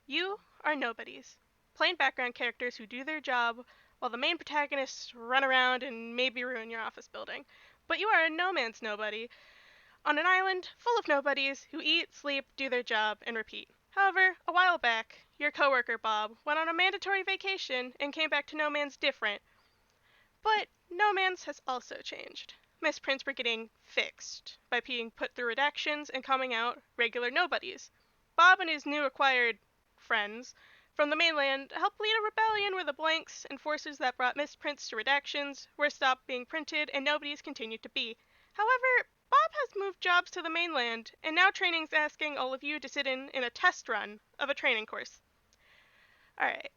You are nobodies. Plain background characters who do their job while the main protagonists run around and maybe ruin your office building. But you are a no man's nobody on an island full of nobodies who eat, sleep, do their job, and repeat. However, a while back, your coworker Bob went on a mandatory vacation and came back to No Man's different. But No Man's has also changed. Misprints were getting fixed by being put through redactions and coming out regular nobodies. Bob and his new acquired friends from the mainland helped lead a rebellion where the blanks and forces that brought misprints to redactions were stopped being printed and nobodies continued to be. However, Bob has moved jobs to the mainland, and now training's asking all of you to sit in a test run of a training course. Alright,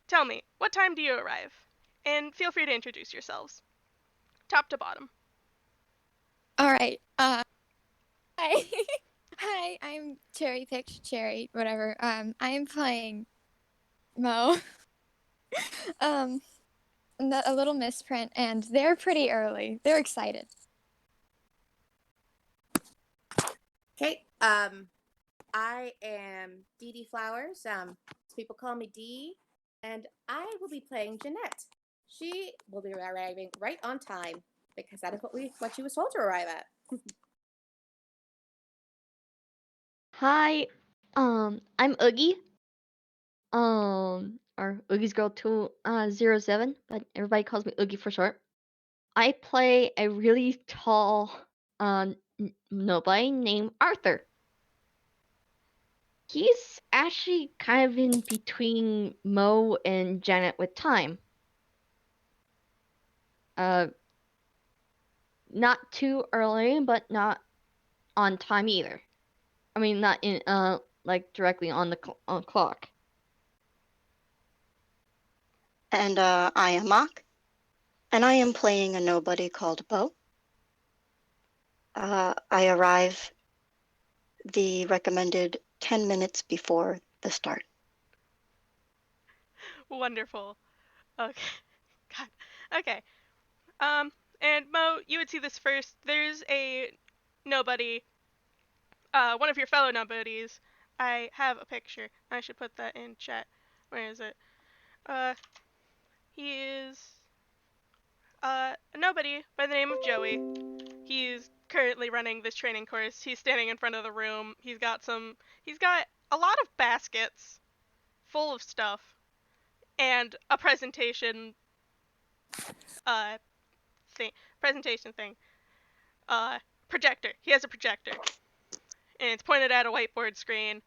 tell me, what time do you arrive? And feel free to introduce yourselves. Top to bottom. All right. Hi. Hi, I'm Cherry Picked Cherry, whatever. I am playing Mo. um, a little misprint, and they're pretty early. They're excited. Okay. I am Dee Dee Flowers. People call me Dee, and I will be playing Jeanette. She will be arriving right on time because that is what she was told to arrive at. Hi, I'm Oogie. Or Oogie's Girl 207, but everybody calls me Oogie for short. I play a really tall, nobody named Arthur. He's actually kind of in between Mo and Janet with time. Not too early, but not on time either. I mean, not in like directly on the clock. And I am Mock, and I am playing a nobody called Bo. I arrive the recommended 10 minutes before the start. Wonderful. Okay. God. Okay. And Mo, you would see this first. There's a nobody, one of your fellow nobodies. I have a picture. I should put that in chat. Where is it? He is a nobody by the name of Joey. He's currently running this training course. He's standing in front of the room. He's got a lot of baskets full of stuff and a presentation uh presentation thing. Projector. He has a projector. And it's pointed at a whiteboard screen.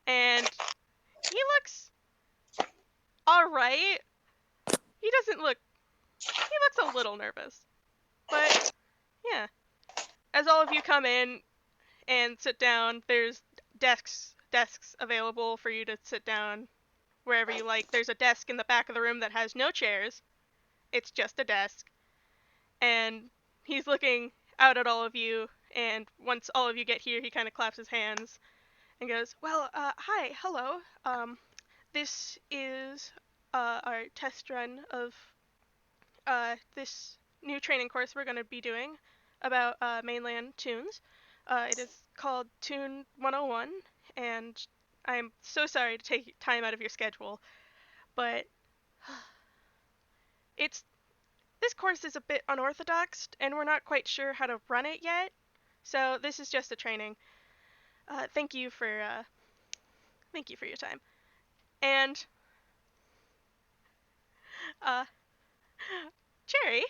And he looks alright. He looks a little nervous. But yeah. As all of you come in and sit down, there's desks available for you to sit down wherever you like. There's a desk in the back of the room that has no chairs. It's just a desk. And he's looking out at all of you, and once all of you get here, he kind of claps his hands and goes, "Well, hi, hello. This is our test run of this new training course we're going to be doing about mainland tunes. It is called Toon 101, and I'm so sorry to take time out of your schedule, but this course is a bit unorthodox, and we're not quite sure how to run it yet. So this is just a training. Thank you for your time." And uh, Cherry,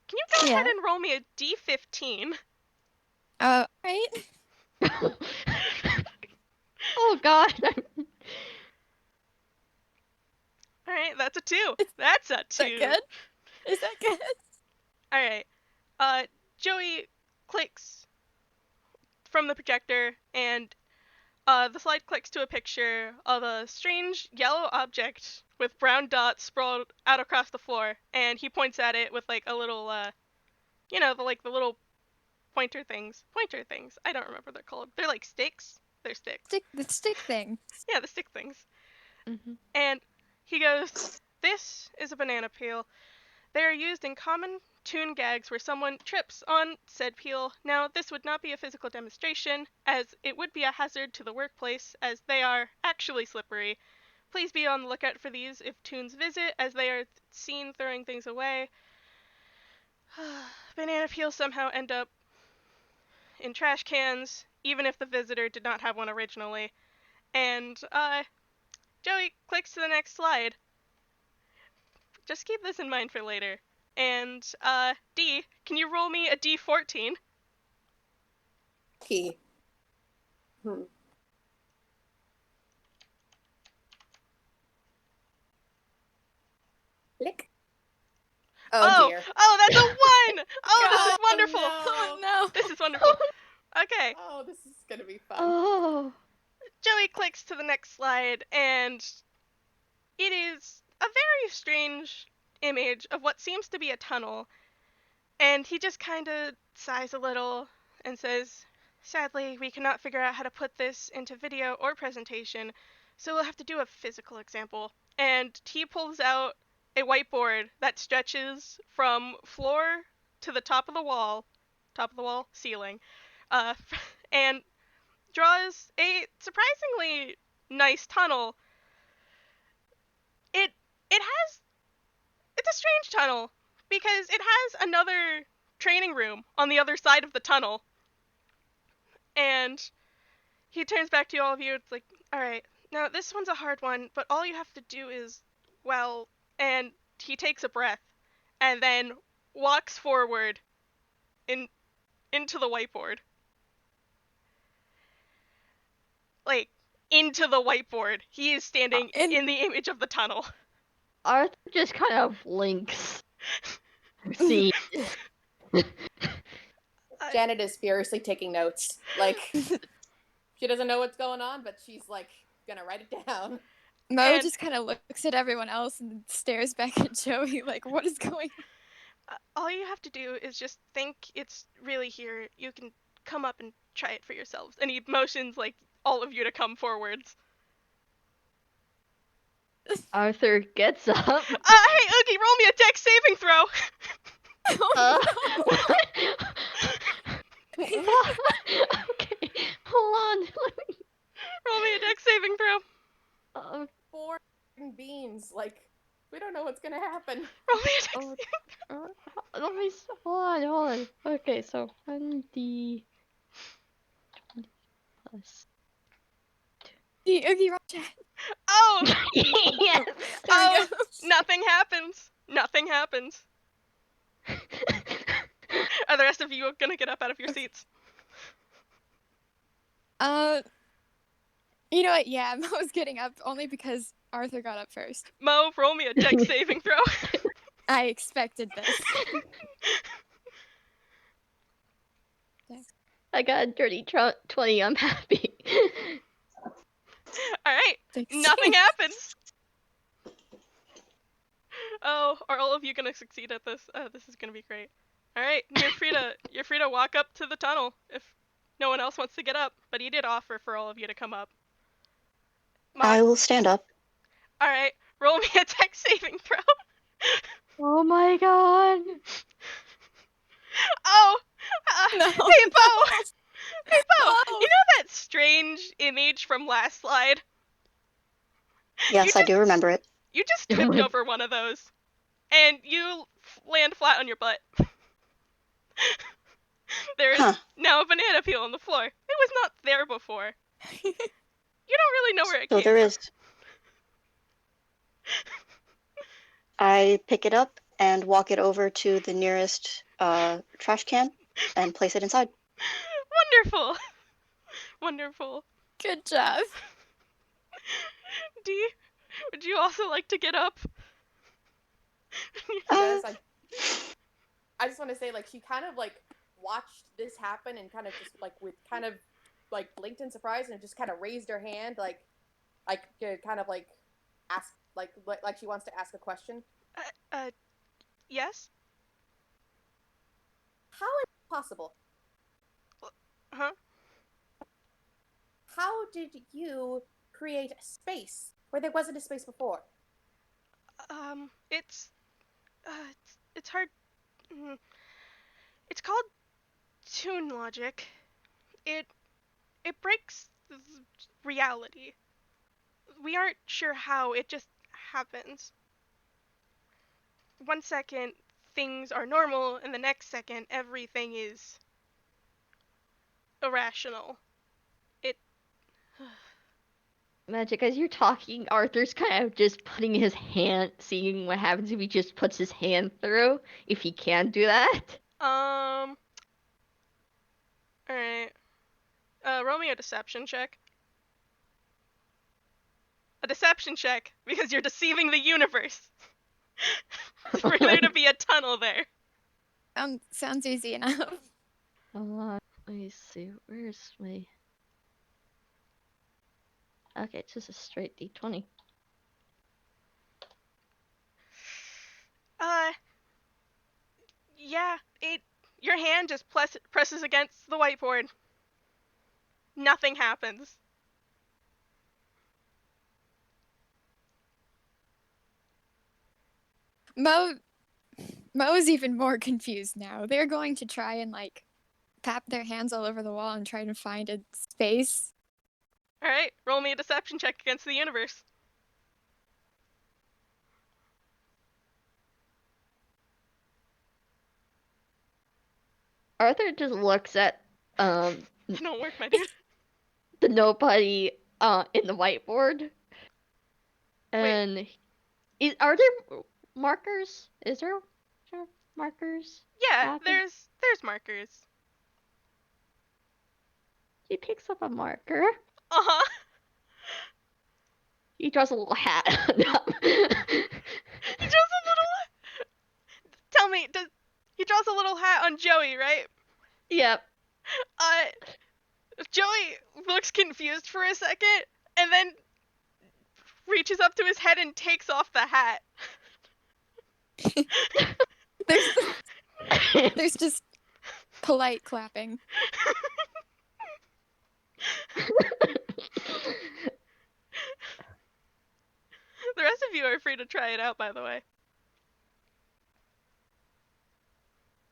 can you go ahead and roll me a D15? Right. Oh God. All right, that's a 2. That's a 2. Is that good? Is that good? All right. Joey clicks from the projector, and the slide clicks to a picture of a strange yellow object with brown dots sprawled out across the floor, and he points at it with like a little, the little pointer things. Pointer things. I don't remember what they're called. They're like sticks. They're sticks. The stick thing. Yeah, the stick things. Mm-hmm. And he goes, "This is a banana peel. They are used in common Toon gags where someone trips on said peel. Now, this would not be a physical demonstration, as it would be a hazard to the workplace, as they are actually slippery. Please be on the lookout for these if Toons visit, as they are seen throwing things away. Banana peels somehow end up in trash cans, even if the visitor did not have one originally. And, Joey clicks to the next slide. Just keep this in mind for later. And, D, can you roll me a D14? Key. Lick. Oh dear. Oh, that's a 1! Oh, this is God, wonderful! no. Oh no. This is wonderful. Okay, Oh, this is gonna be fun. Oh. Joey clicks to the next slide, and it is a very strange image of what seems to be a tunnel. And he just kind of sighs a little and says, "Sadly, we cannot figure out how to put this into video or presentation, so we'll have to do a physical example." And he pulls out a whiteboard that stretches from floor to the top of the wall, ceiling, uh, and draws a surprisingly nice tunnel. It it has it's a strange tunnel because it has another training room on the other side of the tunnel. And he turns back to all of you. It's like, all right, now this one's a hard one, but all you have to do is, well, and he takes a breath and then walks forward in into the whiteboard. Like, into the whiteboard. He is standing in the image of the tunnel. Arthur just kind of blinks. See. Janet is furiously taking notes. Like, she doesn't know what's going on, but she's like gonna write it down. Mo And- just kind of looks at everyone else and stares back at Joey like, what is going on? All you have to do is just think it's really here. You can come up and try it for yourselves. And he motions like all of you to come forwards. Arthur gets up. Hey Oogie, roll me a dex saving throw. Oh, Okay, hold on. Roll me a dex saving throw. Uh, 4 beans. Like, we don't know what's gonna happen. Roll me a dex. oh, let me hold on. Okay, so 1d20 plus. the Oogie Rock chat. Oh, Yes. There we oh, go. nothing happens. Nothing happens. Are the rest of you gonna get up out of your seats? You know what? Yeah, Mo's getting up only because Arthur got up first. Mo, roll me a dex saving throw. I expected this. I got a dirty 20. I'm happy. All right, 16. nothing happens. Oh, are all of you gonna succeed at this? This is gonna be great. All right, you're free to walk up to the tunnel if no one else wants to get up. But he did offer for all of you to come up. I will stand up. All right, roll me a dex saving throw. Oh my god. Oh, No, hey Bo, no. hey Bo, No. you know that strange image from last slide? Yes, I do remember it. You just Oh tripped my- over one of those, and you land flat on your butt. There is Huh. now a banana peel on the floor. It was not there before. You don't really know where it So came there from. is. I pick it up and walk it over to the nearest trash can and place it inside. Wonderful. Wonderful. Good job. Dee, would you also like to get up? Yes, I just want to say, like, she kind of like watched this happen and kind of just like with kind of like blinked in surprise and just kind of raised her hand, like kind of like ask like she wants to ask a question. Yes? How is it possible? Huh? How did you create a space where there wasn't a space before? It's hard mm, it's called Toon logic. It it breaks reality. We aren't sure how, it just happens. 1 second things are normal, and the next second everything is irrational. It Magic, as you're talking, Arthur's kind of just putting his hand, seeing what happens if he just puts his hand through, if he can do that. Alright. Roll me a deception check. A deception check, because you're deceiving the universe. For there to be a tunnel there. Sounds easy enough. Let me see, where's my... Okay, it's just a straight D20. Yeah, your hand just presses against the whiteboard. Nothing happens. Mo's even more confused now. They're going to try and like tap their hands all over the wall and try to find a space. Alright, roll me a deception check against the universe. Arthur just looks at It don't work, my dude. the nobody in the whiteboard. And are there markers? Is there markers? Yeah, happen? there's markers. He picks up a marker. Uh-huh. He draws a little hat on top. He draws a little... Tell me, he draws a little hat on Joey, right? Yep. Joey looks confused for a second, and then reaches up to his head and takes off the hat. There's just polite clapping. The rest of you are free to try it out, by the way.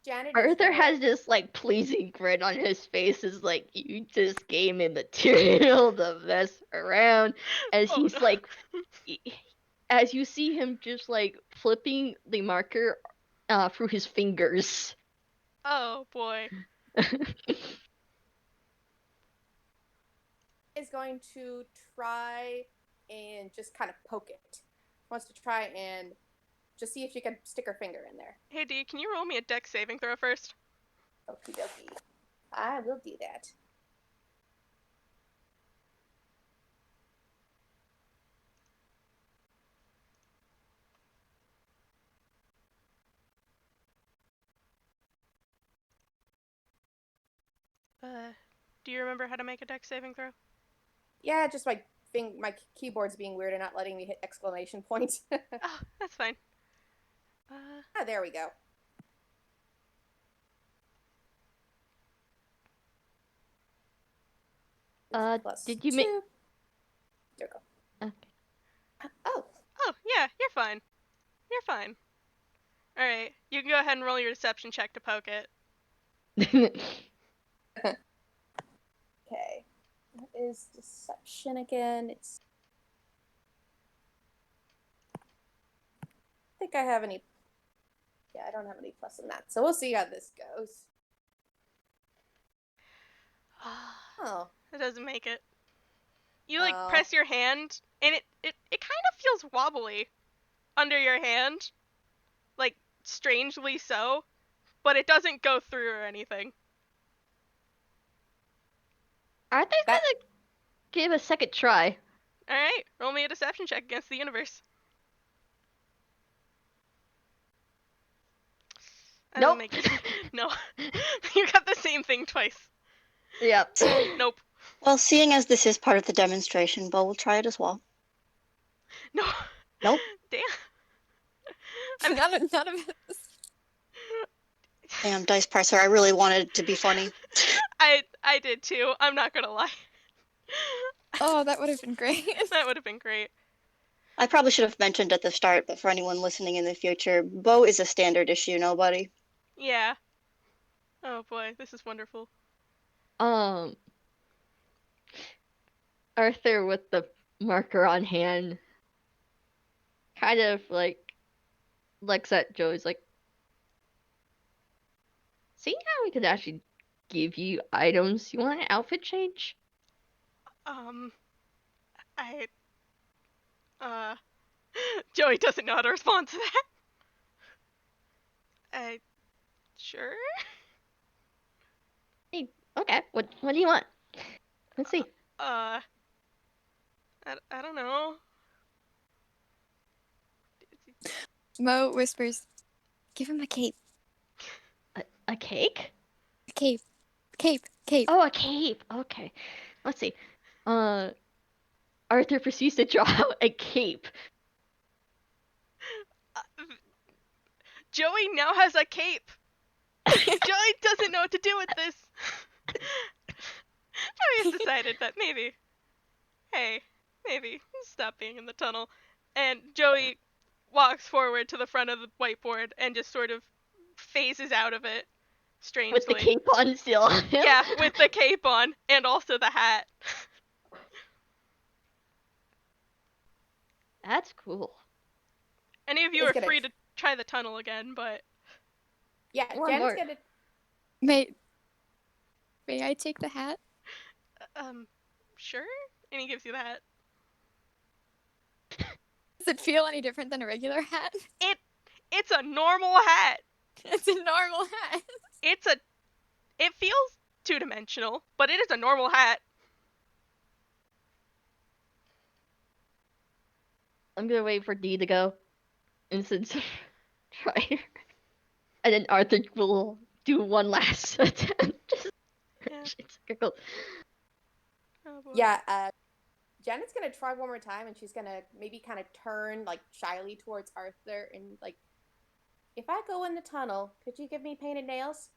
Janet Arthur has this like pleasing grin on his face, is like, you just gave me material to mess around, as he's no. like, as you see him just like flipping the marker through his fingers. Oh boy. is going to try and just kind of poke it. Wants to try and just see if she can stick her finger in there. Hey D, can you roll me a dex saving throw first? Okie dokie. I will do that. Do you remember how to make a dex saving throw? Yeah, just my keyboard's being weird and not letting me hit exclamation points. Oh, that's fine. There we go. Did you make... There we go. Okay. Oh, yeah, you're fine. You're fine. Alright, you can go ahead and roll your deception check to poke it. okay. What is deception again? It's... I think I have any... Yeah, I don't have any plus in that. So we'll see how this goes. Oh. It doesn't make it. You like press your hand, and it kind of feels wobbly under your hand. Like, strangely so. But it doesn't go through or anything. Arthur's gonna give a second try. Alright, roll me a deception check against the universe. Nope. Make it. No. You got the same thing twice. Yep. Nope. Well, seeing as this is part of the demonstration, Bo will try it as well. No. Nope. Damn. None of it. Damn, Dice Parser, I really wanted it to be funny. I did too, I'm not gonna lie. Oh, that would have been great. That would have been great. I probably should have mentioned at the start, but for anyone listening in the future, Bo is a standard issue nobody. Yeah. Oh boy, this is wonderful. Um, Arthur with the marker on hand, kind of like looks at Joey's like, seeing how we could actually give you items, you want an outfit change? Um, I, uh, Joey doesn't know how to respond to that. Sure? Hey, okay, what do you want? Let's see. Uh, I don't know. Mo whispers, "Give him a cape, A cake? a cape, cape, cape." Oh, a cape. Okay. Let's see. Uh, Arthur proceeds to draw out a cape. Uh, Joey now has a cape. Joey doesn't know what to do with this. Joey has decided that maybe stop being in the tunnel. And Joey walks forward to the front of the whiteboard and just sort of phases out of it With the strangely. cape on still on him. Yeah, with the cape on and also the hat. That's cool. Any of you Is are gonna free to try the tunnel again, but Yeah, One Janet's more. gonna. May I take the hat? sure. And he gives you the hat. Does it feel any different than a regular hat? It's a normal hat. It's a normal hat. It feels two-dimensional, but it is a normal hat. I'm gonna wait for D to go. Instead of try. And then Arthur will do one last attempt. Just Yeah. it's giggle. Oh boy. Yeah, Janet's gonna try one more time, and she's gonna maybe kind of turn like shyly towards Arthur and like, if I go in the tunnel, could you give me painted nails?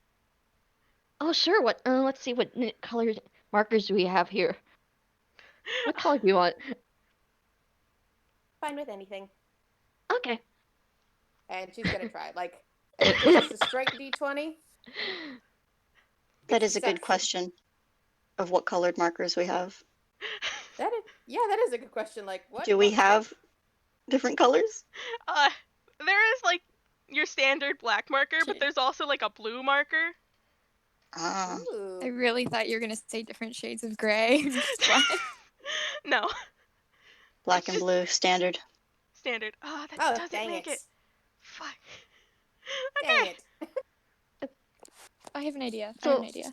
Oh sure. What? Let's see what colored markers do we have here. What color do you want? Fine with anything. Okay. And she's gonna try. Like, I think it's just a straight D20. That is a good Exception. question of what colored markers we have. That is a good question. Like, what? Do we have different colors? There is like your standard black marker, but Shit. there's also like a blue marker. Ah, Ooh. I really thought you were gonna say different shades of gray. Just black. No, black it's and just blue standard. standard. Oh, that Oh, doesn't dang make it. it. Fuck. Dang Okay. it. I have an idea. I So- have an idea.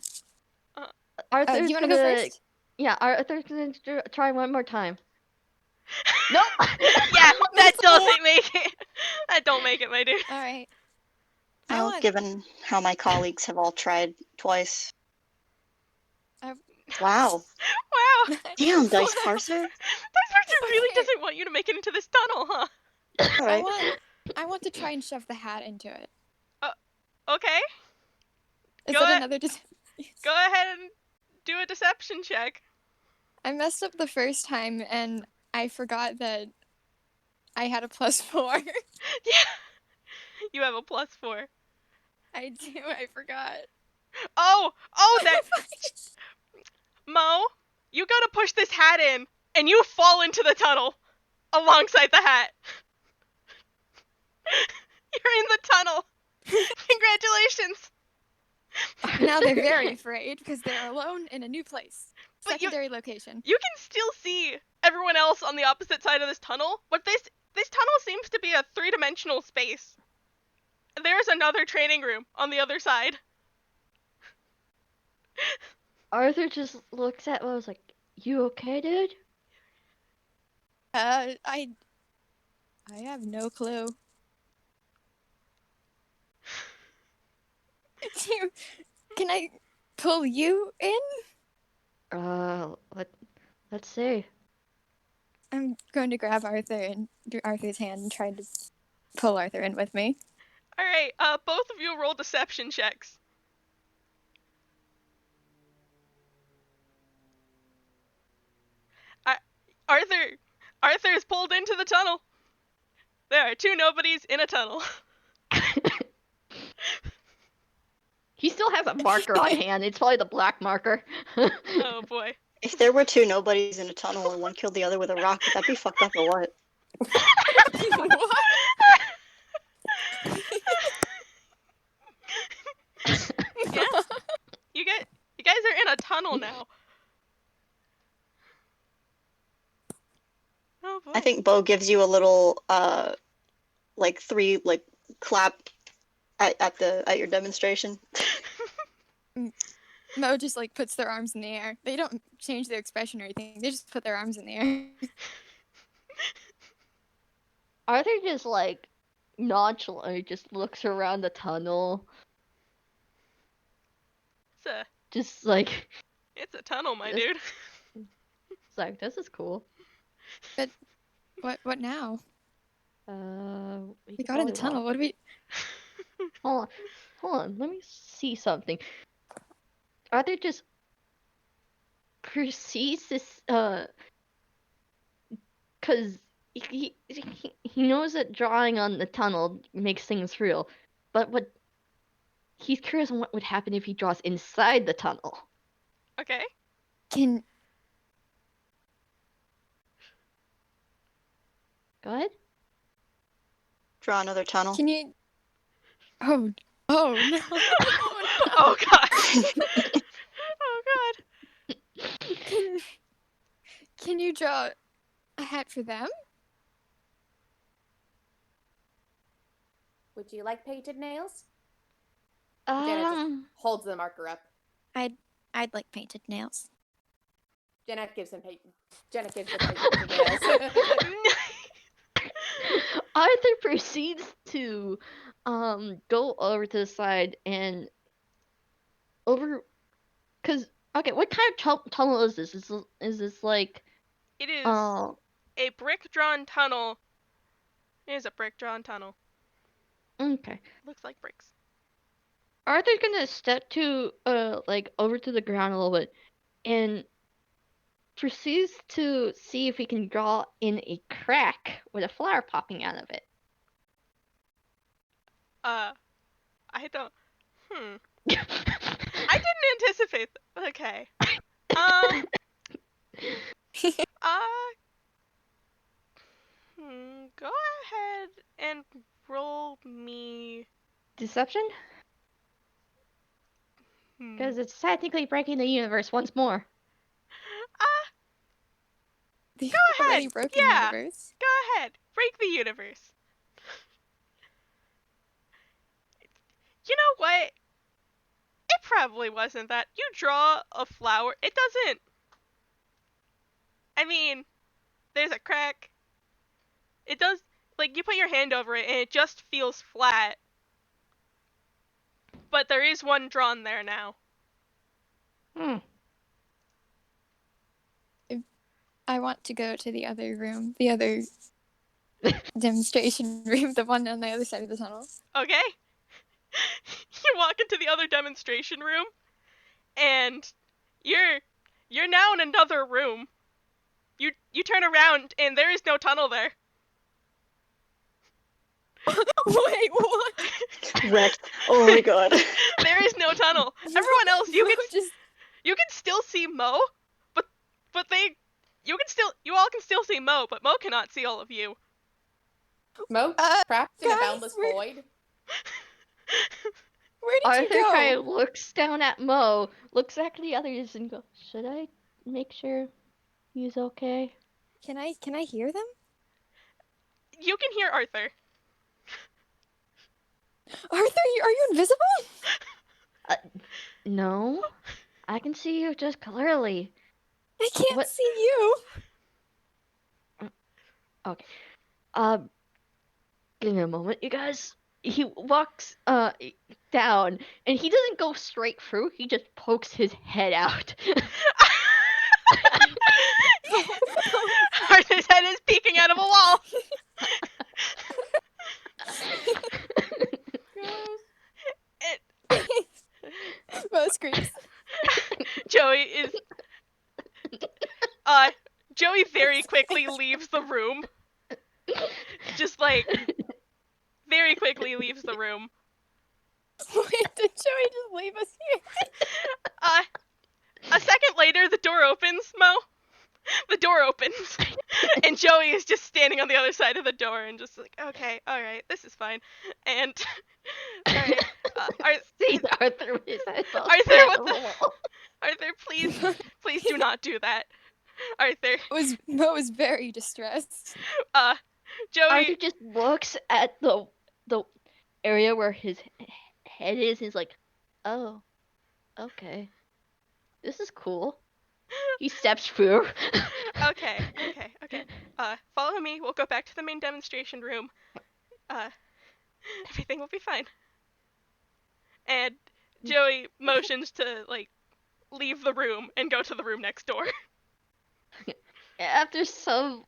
Do Arthur's you want to go gonna. first? Yeah, Arthur's gonna try one more time. Nope. Yeah, that doesn't make it. That don't make it, my dude. All right. I Well, want. given how my colleagues have all tried twice. I've- Wow. Wow. Damn, Dice Parser. That person really Okay. doesn't want you to make it into this tunnel, huh? All I right. want. I want to try and shove the hat into it. Okay. Is Go that ahead. another? Go ahead and do a deception check. I messed up the first time and I forgot that I had a +4. Yeah. You have a +4. I do. I forgot. Oh, that Mo, you go to push this hat in, and you fall into the tunnel alongside the hat. You're in the tunnel. Congratulations. Now they're very afraid because they're alone in a new place. But Secondary location. You can still see everyone else on the opposite side of this tunnel, but this tunnel seems to be a three-dimensional space. There's another training room on the other side. Arthur just looks at Rose like, "You okay, dude?" I have no clue. Can I pull you in? Let's see. I'm going to grab Arthur and do Arthur's hand and try to pull Arthur in with me. All right, both of you roll deception checks. Arthur is pulled into the tunnel. There are two nobodies in a tunnel. He still has a marker on hand. It's probably the black marker. Oh boy. If there were two nobodies in a tunnel and one killed the other with a rock, would that be fucked up or what? What? Yeah. You guys are in a tunnel now. Oh boy. I think Bo gives you a little like 3 like clap at your demonstration. Mo just like puts their arms in the air. They don't change their expression or anything. They just put their arms in the air. Arthur just like nonchalantly just looks around the tunnel, just like It's a tunnel, my This- dude. it's like this is cool. What now? We We could got in the probably tunnel. walk. What do we? Hold on. Let me see something. Arthur just proceeds this because he knows that drawing on the tunnel makes things real, but he's curious on what would happen if he draws inside the tunnel. Okay. Can Go ahead. Draw another tunnel. can you? Oh no! Oh no! Oh god. Oh god. Can you draw a hat for them? Would you like painted nails? Jeanette just holds the marker up. I'd like painted nails. Jeanette gives him painted nails. Arthur proceeds to go over to the side and over because okay, what kind of tunnel is this? Is this like It is uh a brick-drawn tunnel. It is a brick-drawn tunnel. okay. Looks like bricks. Arthur's gonna step to like over to the ground a little bit and proceeds to see if he can draw in a crack with a flower popping out of it. I don't. I didn't anticipate. Okay. Uh. Go ahead and roll me. Deception? Because it's technically breaking the universe once more. The Go already ahead. broken Yeah. universe. Go ahead. Break the universe. You know what? It probably wasn't that. You draw a flower. It doesn't. I mean, there's a crack. It does. Like, you put your hand over it and it just feels flat. But there is one drawn there now. I want to go to the other room, the other demonstration room, the one on the other side of the tunnel. Okay? You walk into the other demonstration room, and you're now in another room. You turn around, and there is no tunnel there. Wait, what? Wrecked. Oh my god. There is no tunnel. Everyone else, you can still see Mo, but you all can still see Mo, but Mo cannot see all of you. Mo trapped in a boundless void. Where did Arthur you go? kind of looks down at Mo, looks at the others, and goes, "Should I make sure he's okay?" Can I hear them? You can hear Arthur. Arthur, are you invisible? No, I can see you just clearly. I can't What? see you. Okay. Give me a moment, you guys. He walks down, and he doesn't go straight through. He just pokes his head out. Arthur's head is peeking out of a wall. Mo screams. Joey very quickly leaves the room. Just like very quickly leaves the room. Wait, did Joey just leave us here? A second later, the door opens, Mo. The door opens, and Joey is just standing on the other side of the door and just like, okay, all right, this is fine. And all right, See Arthur with his headphones Arthur, at what the the? wall. Arthur, please do not do that. Arthur, Mo was very distressed. uh, Arthur Joey, just looks at the area where his head is and he's like, oh, okay. This is cool. He steps through. okay. Follow me. We'll go back to the main demonstration room. Uh, everything will be fine. And Joey motions to like leave the room and go to the room next door. After some,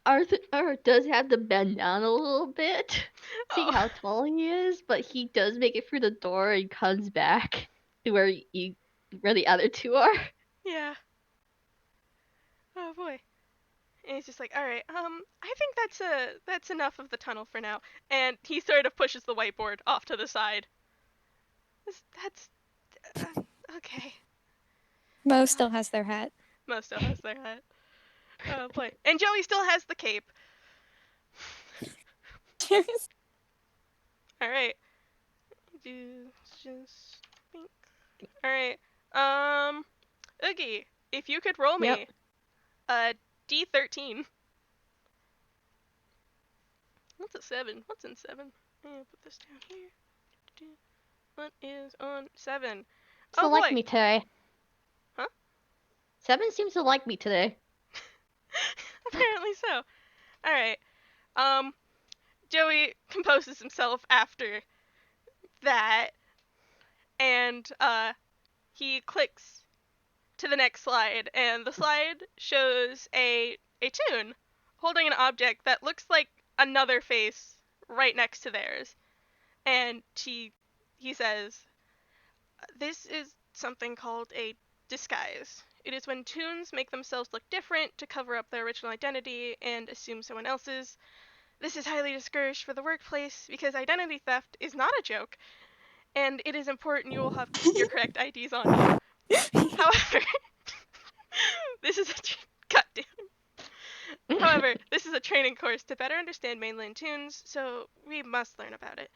Arthur does have to bend down a little bit, seeing Oh, how tall he is, but he does make it through the door and comes back to where the other two are. yeah. Oh boy. And he's just like, all right, I think that's enough of the tunnel for now. And he sort of pushes the whiteboard off to the side. That's okay. Mo still has their hat. Mo still has their hat. Oh boy. And Joey still has the cape. All right. Just think. All right. Oogie, if you could roll me Yep. a D13. What's a 7? What's in 7? Put this down here. What is on 7? Oh So like boy. me today. Huh? 7 seems to like me today. Apparently so. All right. Um, Joey composes himself after that, and he clicks to the next slide, and the slide shows a Toon holding an object that looks like another face right next to theirs, and he says, "This is something called a disguise. It is when Toons make themselves look different to cover up their original identity and assume someone else's. This is highly discouraged for the workplace because identity theft is not a joke, and it is important you will have your correct IDs on you. However, this is a cut down. However, this is a training course to better understand mainland Toons, so we must learn about it.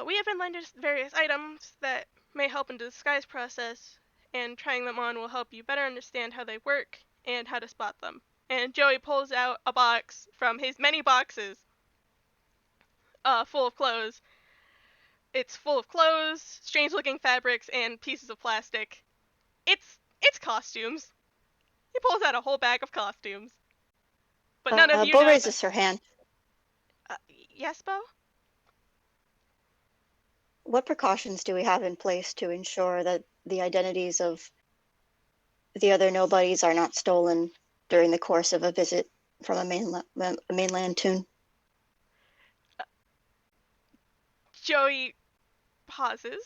We have been lent various items that may help in the disguise process, and trying them on will help you better understand how they work and how to spot them." And Joey pulls out a box from his many boxes full of clothes. It's full of clothes, strange looking fabrics, and pieces of plastic. It's costumes. He pulls out a whole bag of costumes. But none of you Bo know that. raises her hand. Yes, Bo? What precautions do we have in place to ensure that the identities of the other nobodies are not stolen during the course of a visit from a mainland Toon? Joey pauses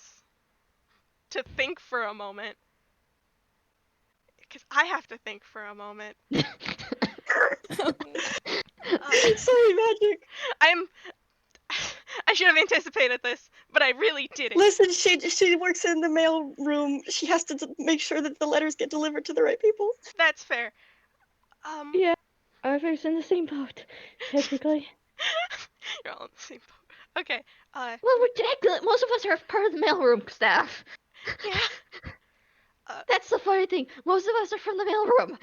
to think for a moment. Because I have to think for a moment. Sorry, Magic. I'm. I should have anticipated this, but I really didn't. Listen, she works in the mail room. She has to make sure that the letters get delivered to the right people. That's fair. Yeah, Arthur's in the same boat, technically. You're all in the same boat. Okay. Well, ridiculous. Most of us are part of the mailroom staff. Yeah. That's the funny thing. Most of us are from the mailroom.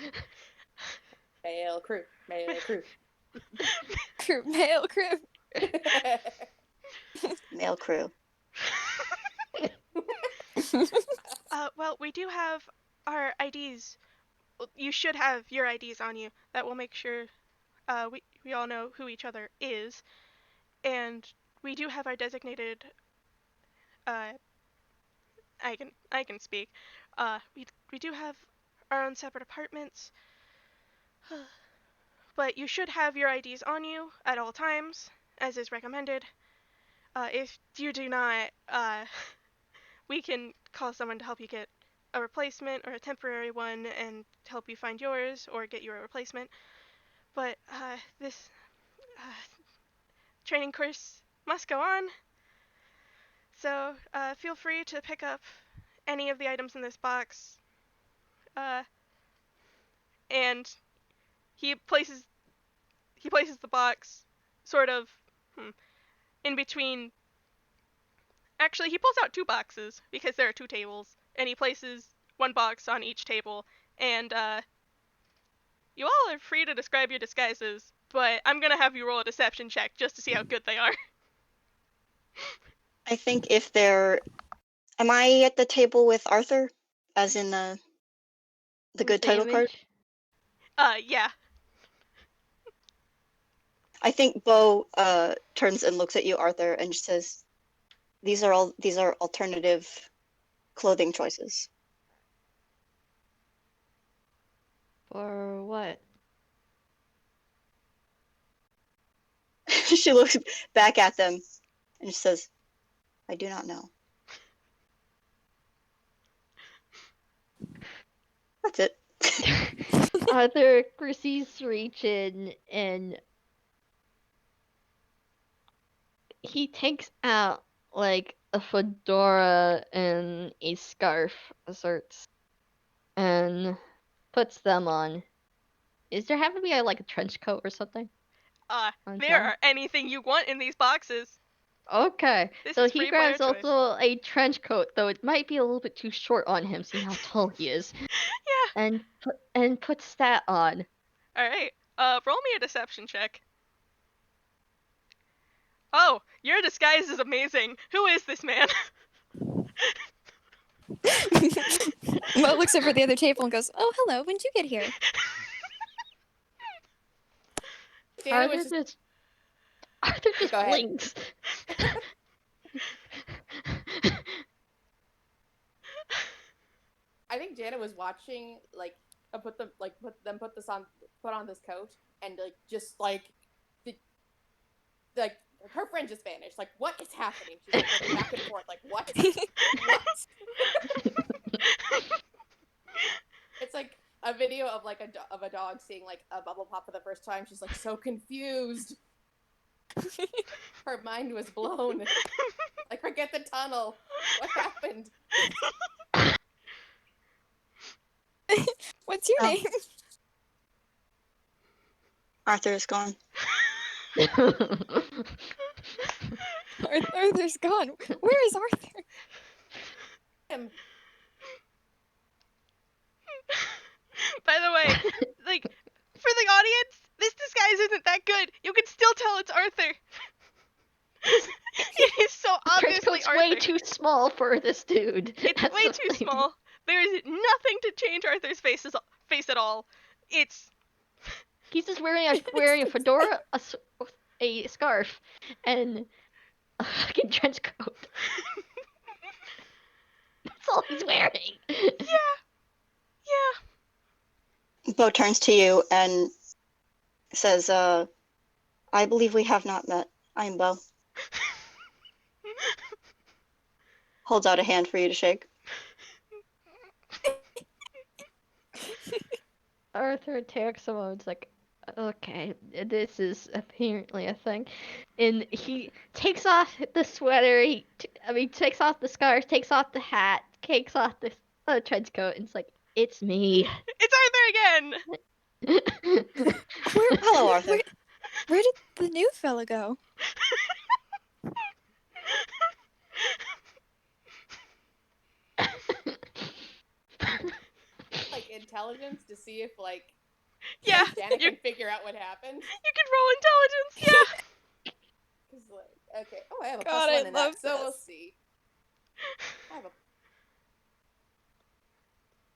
Mail crew. Mail crew. Male crew. Mail crew. Well, we do have our IDs. Well, you should have your IDs on you. That will make sure we all know who each other is. And we do have our designated. Uh, I can speak. We do have our own separate apartments. But you should have your IDs on you at all times, as is recommended. If you do not, we can call someone to help you get a replacement or a temporary one and help you find yours or get you a replacement. But this training course must go on. So feel free to pick up any of the items in this box. And he places the box sort of in between. Actually, he pulls out two boxes because there are two tables, and he places one box on each table. And you all are free to describe your disguises, but I'm gonna have you roll a deception check just to see how good they are. I think if they're... Am I at the table with Arthur? As in the With good the title card? image? Yeah. I think Bo turns and looks at you, Arthur, and says, these are alternative clothing choices. For what? She looks back at them and says, I do not know. That's it. Arthur proceeds to reach in and he takes out like a fedora and a scarf of sorts and puts them on. Is there happen to be like a trench coat or something on There top? are anything you want in these boxes. Okay, This so is he free player grabs choice. also a trench coat, though it might be a little bit too short on him, seeing how tall he is, Yeah. and puts that on. All right. Roll me a deception check. Oh, your disguise is amazing. Who is this man? Mo looks over the other table and goes, "Oh, hello. When did you get here?" Janet was Arthur just Go ahead. blinks. I think Janet was watching, like, put on this coat, and like her friend just vanished. Like, what is happening? She's like looking back and forth, like, what? What? It's like a video of like of a dog seeing like a bubble pop for the first time. She's like so confused. Her mind was blown. Like, forget the tunnel. What happened? What's your Oh. name? Arthur is gone. Arthur's gone. Where is Arthur? Him. By the way, like, for the audience, this disguise isn't that good. You can still tell it's Arthur. It is so Trench obviously coat's Arthur. way too small for this dude. It's That's way the too thing. small. There is nothing to change Arthur's face at all. It's He's just wearing a fedora, a scarf, and a fucking trench coat. That's all he's wearing. yeah. Bo turns to you and says, I believe we have not met. I'm Bo. Holds out a hand for you to shake. Arthur takes him and it's like, okay, this is apparently a thing. And he takes off the sweater, takes off the scarf, takes off the hat, takes off the trench coat, and it's like, it's me. It's Arthur again. Hello, Arthur. Where did the new fella go? Like, intelligence to see if like Yeah. Janet You can figure out what happened. can roll intelligence. Yeah. Cause like, okay, oh, I have a God, plus I one in that, love so we'll this. see. I have a,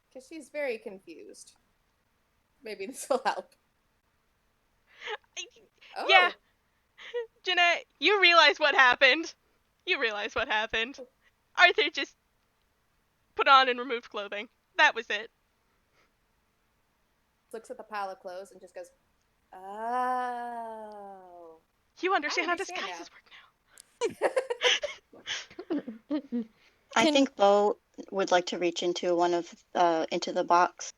because she's very confused. Maybe this will help. Oh, Yeah. Jeanette, you realize what happened. You realize what happened. Arthur just put on and removed clothing. That was it. looks at the pile of clothes and just goes, "Oh." You understand, how understand disguises now. work now. I think Bo would like to reach into into the box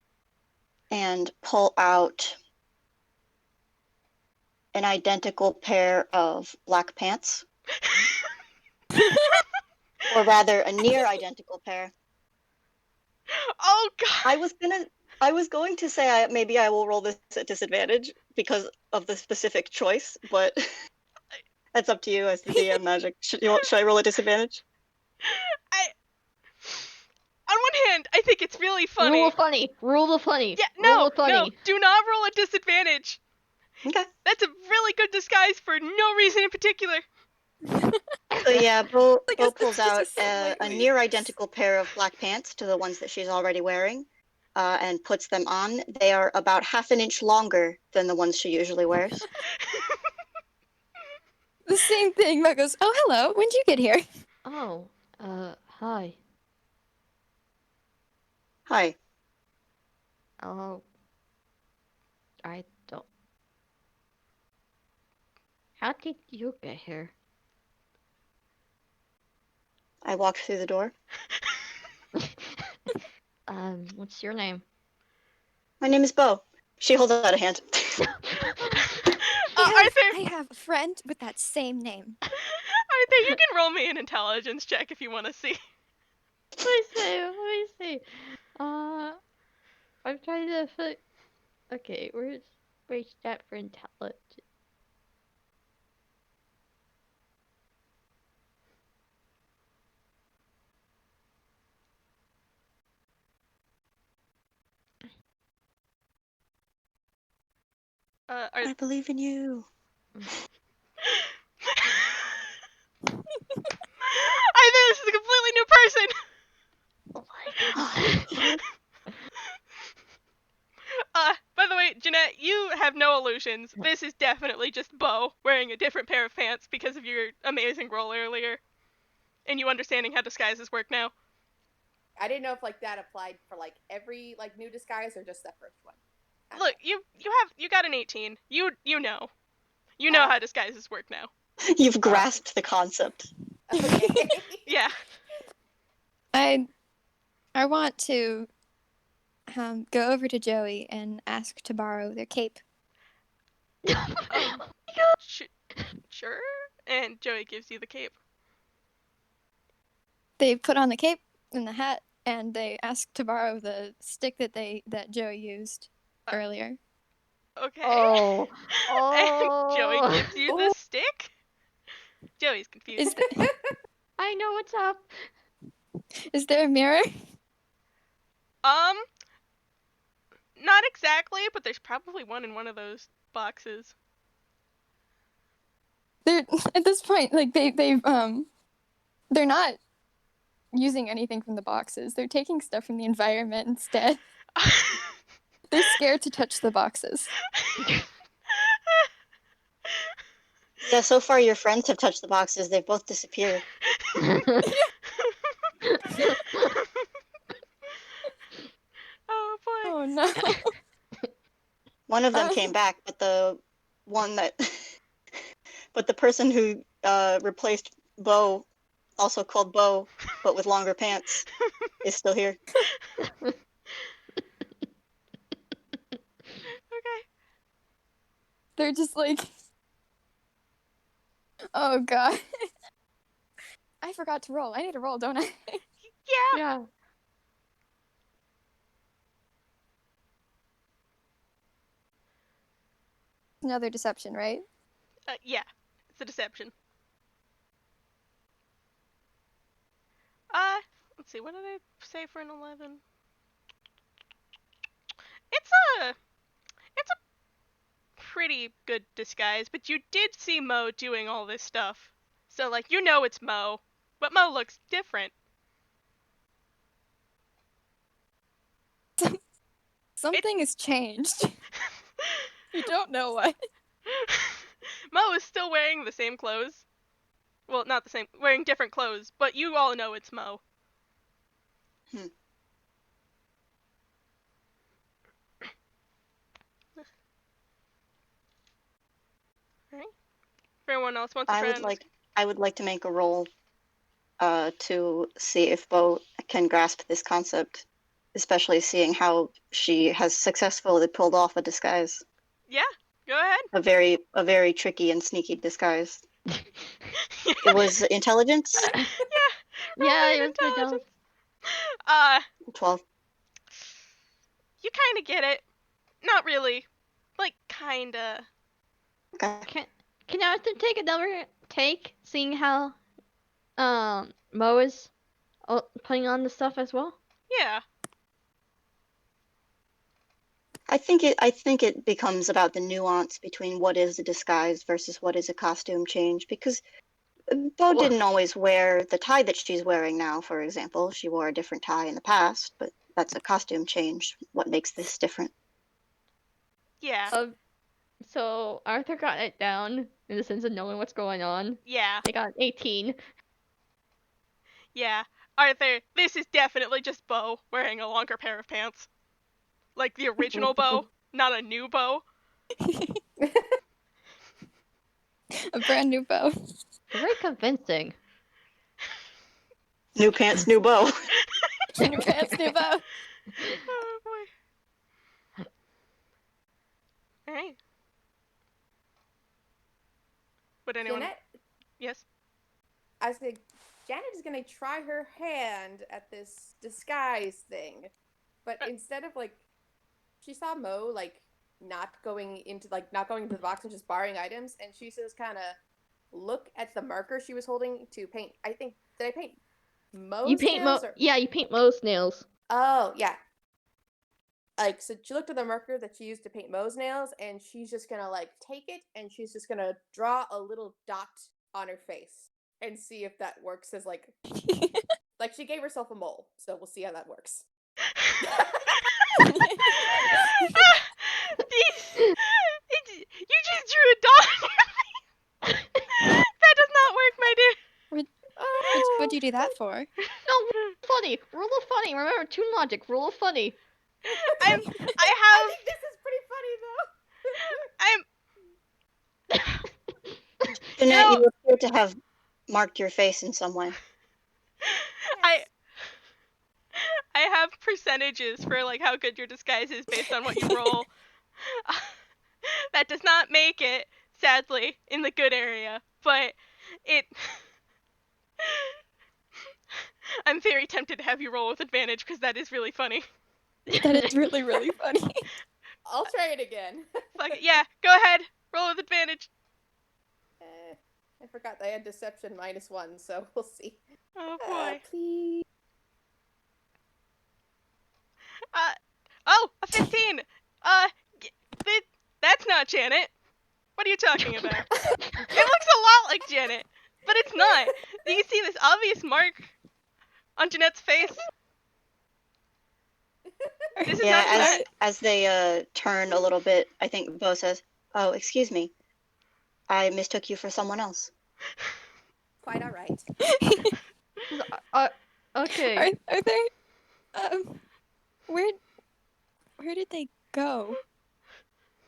and pull out an identical pair of black pants. Or rather, a near identical pair. Oh god. I was going to say maybe I will roll this at disadvantage because of the specific choice, but that's up to you as the DM Magic. Should I roll at disadvantage? I on one hand, I think it's really funny. Rule of funny. Rule of funny. Yeah, Rule no, of funny. no, do not roll at disadvantage. Okay. That's a really good disguise for no reason in particular. So yeah, Bo guess pulls that's out just so a lightly. near identical pair of black pants to the ones that she's already wearing, and puts them on. They are about half an inch longer than the ones she usually wears. The same thing. Mo goes, "Oh, hello. When'd you get here?" Oh, hi. Hi. Oh, I don't. How did you get here? I walked through the door. What's your name? My name is Bo. She holds out a hand. Arthur, I have a friend with that same name. Arthur, you can roll me an intelligence check if you want to see. Let me see. Let me see. I'm trying to fit. Okay, where's that for intelligence? I believe in you. I think this is a completely new person. Oh my god. By the way, Jeanette, you have no illusions. This is definitely just Bo wearing a different pair of pants because of your amazing roll earlier. And you understanding how disguises work now. I didn't know if like that applied for like every like new disguise or just that first one. Look, you got an 18. You know. You know how disguises work now. You've grasped the concept. Okay. Yeah. I want to go over to Joey and ask to borrow their cape. Sure. And Joey gives you the cape. They put on the cape and the hat, and they ask to borrow the stick that Joey used earlier. Okay. Oh. And Joey Oh. gives you the stick? Joey's confused. I know what's up. Is there a mirror? Not exactly, but there's probably one in one of those boxes. They're at this point, like they're not using anything from the boxes. They're taking stuff from the environment instead. They're scared to touch the boxes. Yeah, so far your friends have touched the boxes. They've both disappeared. Oh boy. Oh no. One of them came back, but the one that, but the person who replaced Bo, also called Bo, but with longer pants, is still here. Okay. They're just like, oh god. I forgot to roll. I need to roll, don't I? Yeah. Yeah. Another deception, right? Yeah. It's a deception. Let's see. What did I say for an 11? It's a pretty good disguise, but you did see Mo doing all this stuff. So like you know it's Mo, but Mo looks different. Something has changed. You don't know what. Mo is still wearing the same clothes. Well, not the same, wearing different clothes, but you all know it's Mo. Hmm. Alright. If everyone else wants a friend. I would like to make a roll to see if Bo can grasp this concept, especially seeing how she has successfully pulled off a disguise. Yeah, go ahead. A very tricky and sneaky disguise. It was intelligence? Yeah. Yeah, Rolling it was pretty dumb. intelligence. Uh, 12. you kind of get it. Not really. Like, kinda. Okay. Can Arthur take another take, seeing how Mo is putting on the stuff as well? Yeah. I think it becomes about the nuance between what is a disguise versus what is a costume change, because Bo didn't always wear the tie that she's wearing now, for example. She wore a different tie in the past, but that's a costume change. What makes this different? Yeah. So Arthur got it down in the sense of knowing what's going on. Yeah. They got 18. Yeah. Arthur, this is definitely just Bo wearing a longer pair of pants. Like the original Bo, not a new Bo. A brand new bow. Very convincing. New pants, new bow. New pants, new bow. Oh boy. Alright. Would anyone... Jeanette, Yes? I was like, Janet is gonna try her hand at this disguise thing, but instead of like, she saw Mo like not going into the box and just borrowing items, and she just kind of look at the marker she was holding to paint. I think, did I paint Mo's nails or? Yeah, you paint Mo's nails. Oh yeah. Like, so she looked at the marker that she used to paint Mo's nails, and she's just gonna like take it and she's just gonna draw a little dot on her face and see if that works as like she gave herself a mole, so we'll see how that works. You just drew a dot on your face. That does not work, my dear. What'd you do that for? No, funny. Rule of funny. Remember, Toon logic. Rule of funny. I I think this is pretty funny though. Jeanette, know- you appear to have marked your face in some way. I have percentages for like how good your disguise is based on what you roll. That does not make it, sadly, in the good area, but it... I'm very tempted to have you roll with advantage because that is really funny. That is really, really funny. I'll try it again. Fuck it. Yeah, go ahead. Roll with advantage. I forgot I had deception -1, so we'll see. Oh boy. Please. Oh, a 15. That's not Janet. What are you talking about? It looks a lot like Janet, but it's not. You can see this obvious mark on Jeanette's face. This is not Yeah, Jeanette. as they turn a little bit, I think Bo says, "Oh, excuse me. I mistook you for someone else." Quite all right. Okay. Are there? Where did they go?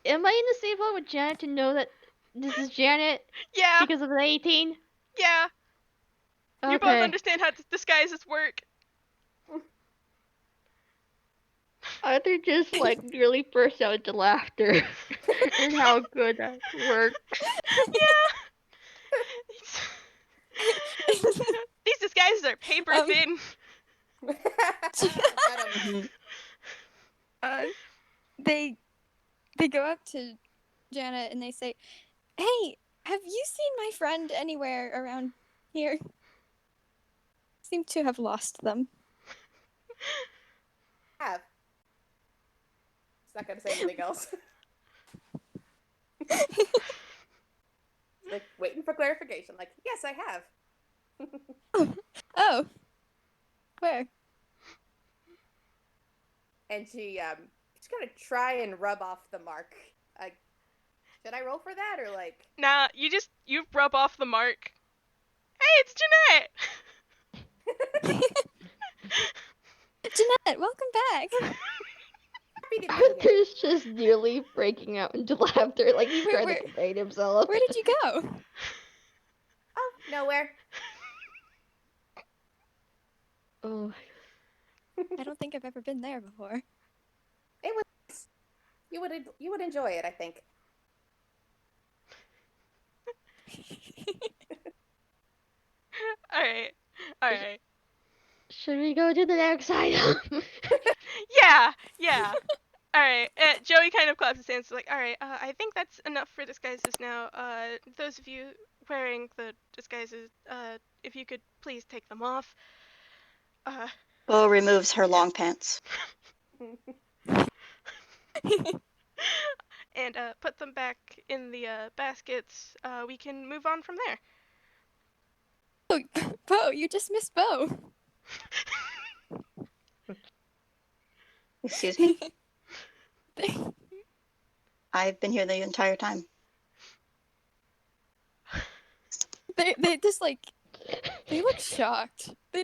Am I in the same boat with Janet to know that this is Janet Yeah, because of the 18? yeah. You both Okay. understand how disguises work. Arthur just like nearly burst out into laughter and how good that works. Yeah. These disguises are paper thin. They go up to Janet and they say, "Hey, have you seen my friend anywhere around here? Seem to have lost them." Have. It's not gonna say anything else. Like, waiting for clarification. Like, yes, I have. Oh, where? And she's gonna try and rub off the mark. Like, should I roll for that or like? Nah, you rub off the mark. Hey, it's Jeanette. Jeanette, welcome back. Happy to be here. Arthur's just nearly breaking out into laughter, like he's trying to contain himself. Where did you go? Oh, nowhere. Oh, I don't think I've ever been there before. It was. You would enjoy it, I think. All All right. Should we go to the next item? Yeah. All right. Joey kind of claps his hands, like, all right. I think that's enough for disguises now. Those of you wearing the disguises, if you could please take them off. Uh, Bo removes her long pants. and put them back in the baskets. We can move on from there. Oh, Bo, you just missed Bo. Excuse me? I've been here the entire time. They just like they look shocked. They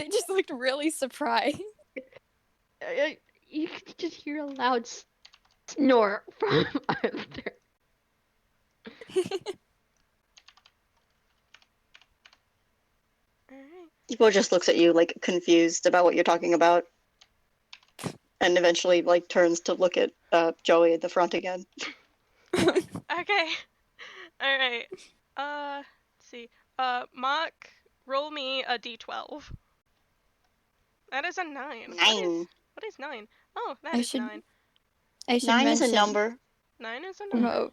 just looked really surprised. You could just hear a loud snort from Arthur. All right. Bo just looks at you like confused about what you're talking about, and eventually like turns to look at Joey at the front again. Okay. All right. Let's see. Mock, roll me a d12. That is a 9. 9. What is 9? Oh, that I is should 9. I should 9 is a mention number. 9 is a number. Mo Nine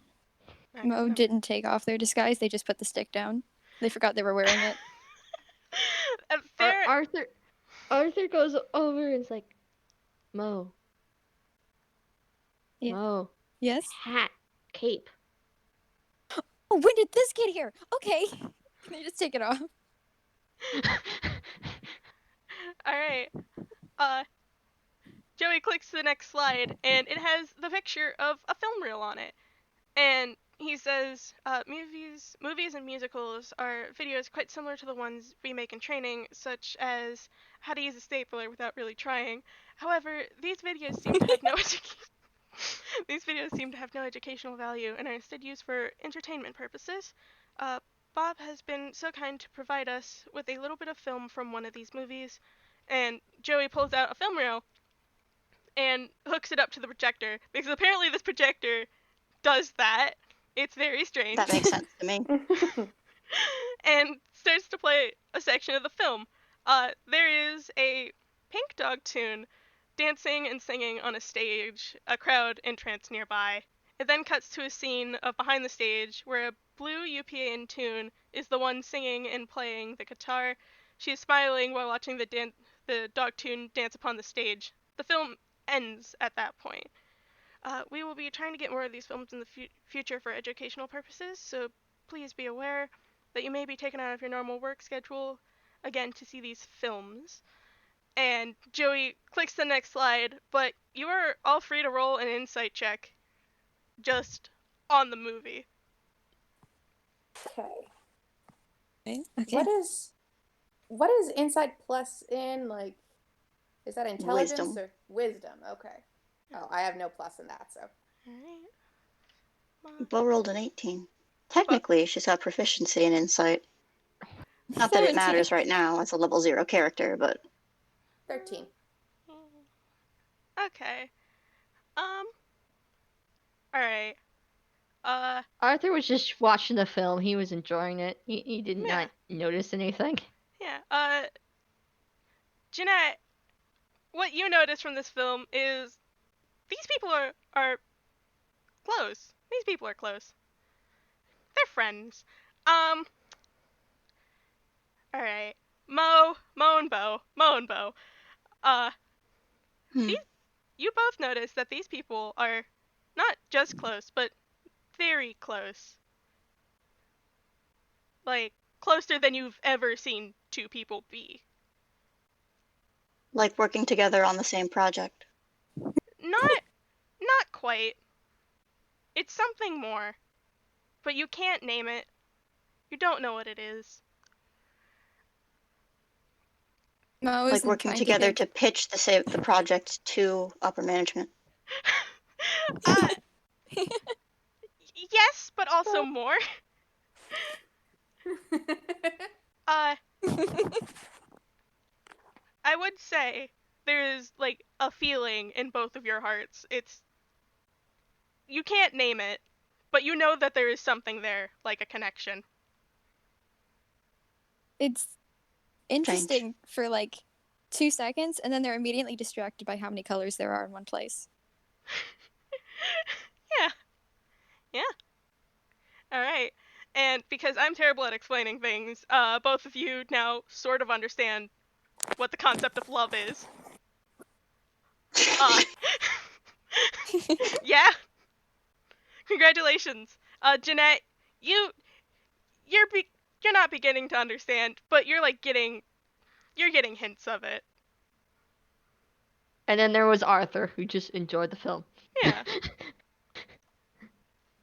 is a Mo number. didn't take off their disguise. They just put the stick down. They forgot they were wearing it. Fair. Arthur goes over and is like, Mo. Yeah. Mo. Yes. Hat. Cape. Oh, when did this get here? Okay. They just take it off. All right. Joey clicks to the next slide, and it has the picture of a film reel on it. And he says, movies and musicals are videos quite similar to the ones we make in training, such as how to use a stapler without really trying. However, these videos seem to have no these videos seem to have no educational value and are instead used for entertainment purposes. Bob has been so kind to provide us with a little bit of film from one of these movies, and Joey pulls out a film reel and hooks it up to the projector because apparently this projector does that. It's very strange. That makes sense to me. And starts to play a section of the film. There is a Pink Dog Toon dancing and singing on a stage, a crowd entranced nearby. It then cuts to a scene of behind the stage where a blue UPN Toon is the one singing and playing the guitar. She is smiling while watching the dog Toon dance upon the stage. The film ends at that point. We will be trying to get more of these films in the future for educational purposes, so please be aware that you may be taken out of your normal work schedule again to see these films. And Joey clicks the next slide, but you are all free to roll an insight check just on the movie. Okay. Okay. What is insight plus in, like, is that intelligence Wisdom. or wisdom? Okay. Oh, I have no plus in that, so. Alright. Bo rolled an 18. Technically, she's got proficiency in insight. Not that it 17. matters right now as a level 0 character, but 13. Okay. Alright. Arthur was just watching the film. He was enjoying it. He did Yeah. not notice anything. Yeah. Jeanette, what you notice from this film is these people are close. These people are close. They're friends. Alright. Mo and Bo. hmm. You both notice that these people are not just close, but very close. Like, closer than you've ever seen two people be. Like working together on the same project. Not quite. It's something more. But you can't name it. You don't know what it is. Mo Like isn't working trying together to to pitch the project to upper management. uh, yes, but also more. Uh, think. I would say there is like a feeling in both of your hearts. You can't name it, but you know that there is something there, like a connection. It's interesting for like 2 seconds, and then they're immediately distracted by how many colors there are in one place. Yeah. Yeah. All right. And because I'm terrible at explaining things, both of you now sort of understand what the concept of love is. Uh, yeah. Congratulations, Jeanette. You you're you're not beginning to understand, but you're like getting hints of it. And then there was Arthur, who just enjoyed the film. Yeah.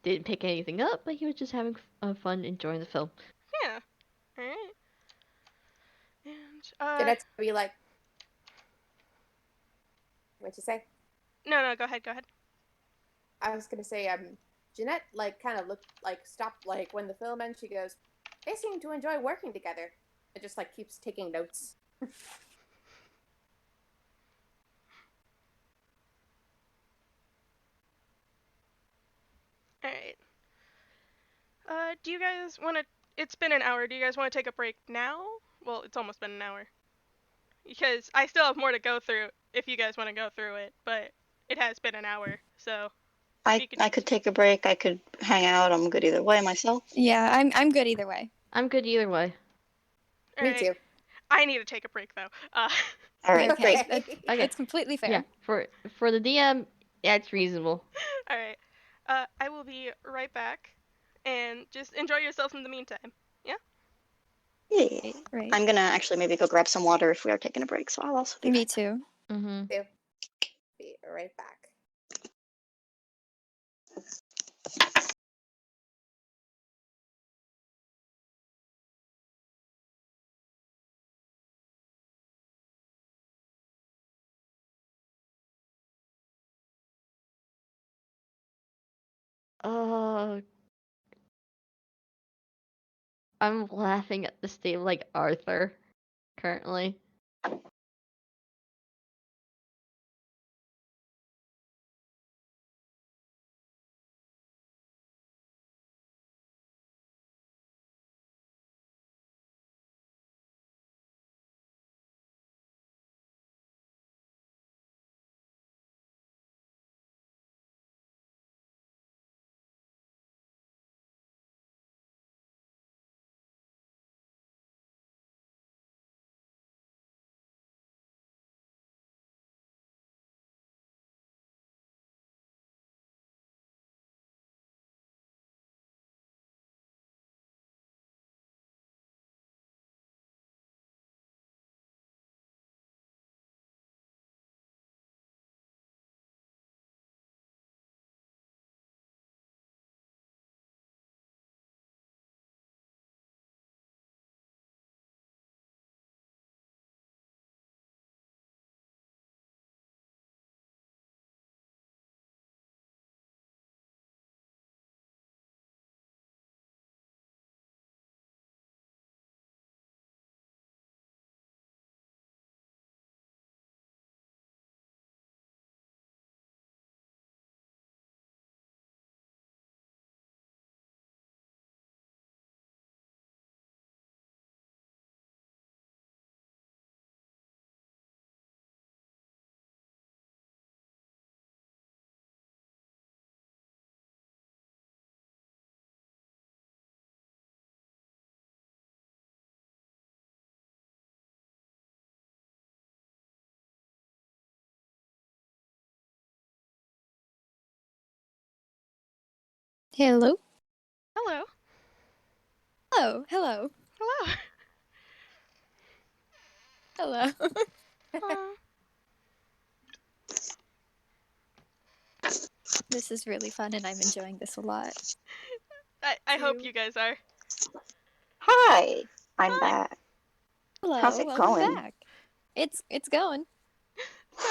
Didn't pick anything up, but he was just having fun enjoying the film. Yeah. All right. And Jeanette's gonna be like, what'd you say? no, go ahead. I was gonna say, Jeanette like kind of looked like stopped like when the film ends. She goes, "They seem to enjoy working together." It just like keeps taking notes. All right. Do you guys want to? It's been an hour. Do you guys want to take a break now? Well, it's almost been an hour. Because I still have more to go through if you guys want to go through it, but it has been an hour, so I could take a break. I could hang out. I'm good either way myself. Yeah, I'm good either way. I'm good either way. All Me right. too. I need to take a break though. All right, Okay, great. Okay. it's completely fair. Yeah, for the DM, that's reasonable. All right. I will be right back, and just enjoy yourselves in the meantime. Yeah. Yeah. Right. I'm gonna actually maybe go grab some water if we are taking a break, so I'll also be Me right back. too. Mm-hmm. Be right back. Uh, I'm laughing at the state of like Arthur currently. Hello. Hello. Hello. Hello. Hello. Uh, This is really fun, and I'm enjoying this a lot. I hope you guys are. Hi, I'm Hi. back. How's Hello, it welcome going? back. It's going.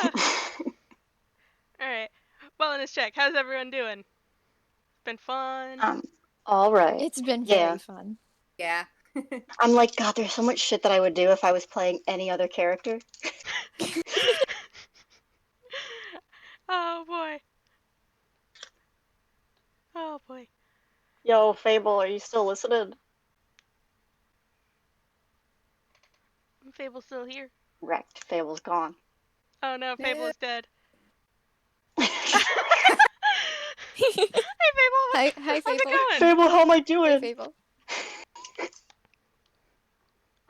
All right. Wellness check. How's everyone doing? Been fun. All right. It's been Yeah. very fun. Yeah. I'm like, God, there's so much shit that I would do if I was playing any other character. Oh boy. Oh boy. Yo, Fable, are you still listening? Fable's still here. Wrecked. Fable's gone. Oh no, Fable No. is dead. Hi, Hey Fable, hi, how's Fable. it going? Fable, how am I Hi, doing? Fable.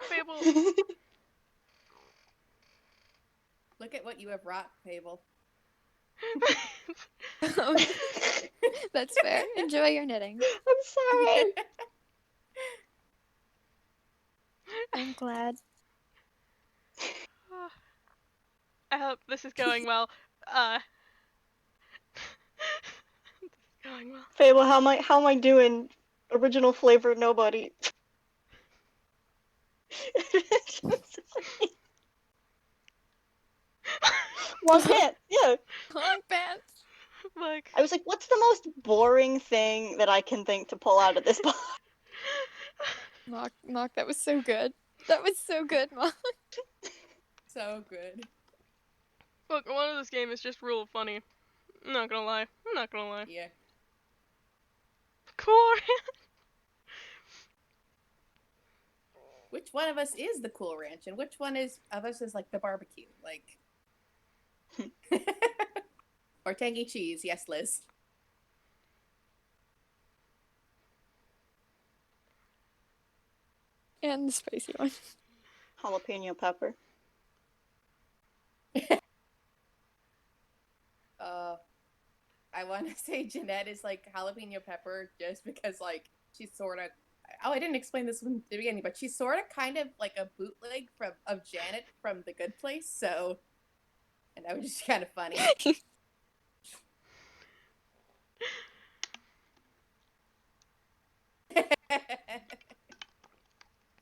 Fable. Look at what you have wrought, Fable. That's fair. Enjoy your knitting. I'm sorry. I'm glad. I hope this is going well. This is going well. Fable, how am I doing? Original flavor, nobody. Long pants, yeah. Long pants. Look. I was like, what's the most boring thing that I can think to pull out of this box? Mock, that was so good. That was so good, Mock. So good. Look, one of this game is just real funny. I'm not gonna lie. I'm not gonna lie. Yeah. Cool. Which one of us is the Cool Ranch, and which one of us is like the barbecue? Like, or tangy cheese? Yes, Liz. And the spicy one. Jalapeno pepper. I want to say Jeanette is like jalapeno pepper just because like she's sort of. Oh, I didn't explain this from the beginning, but she's sort of kind of like a bootleg of Janet from The Good Place. So, and that was just kind of funny.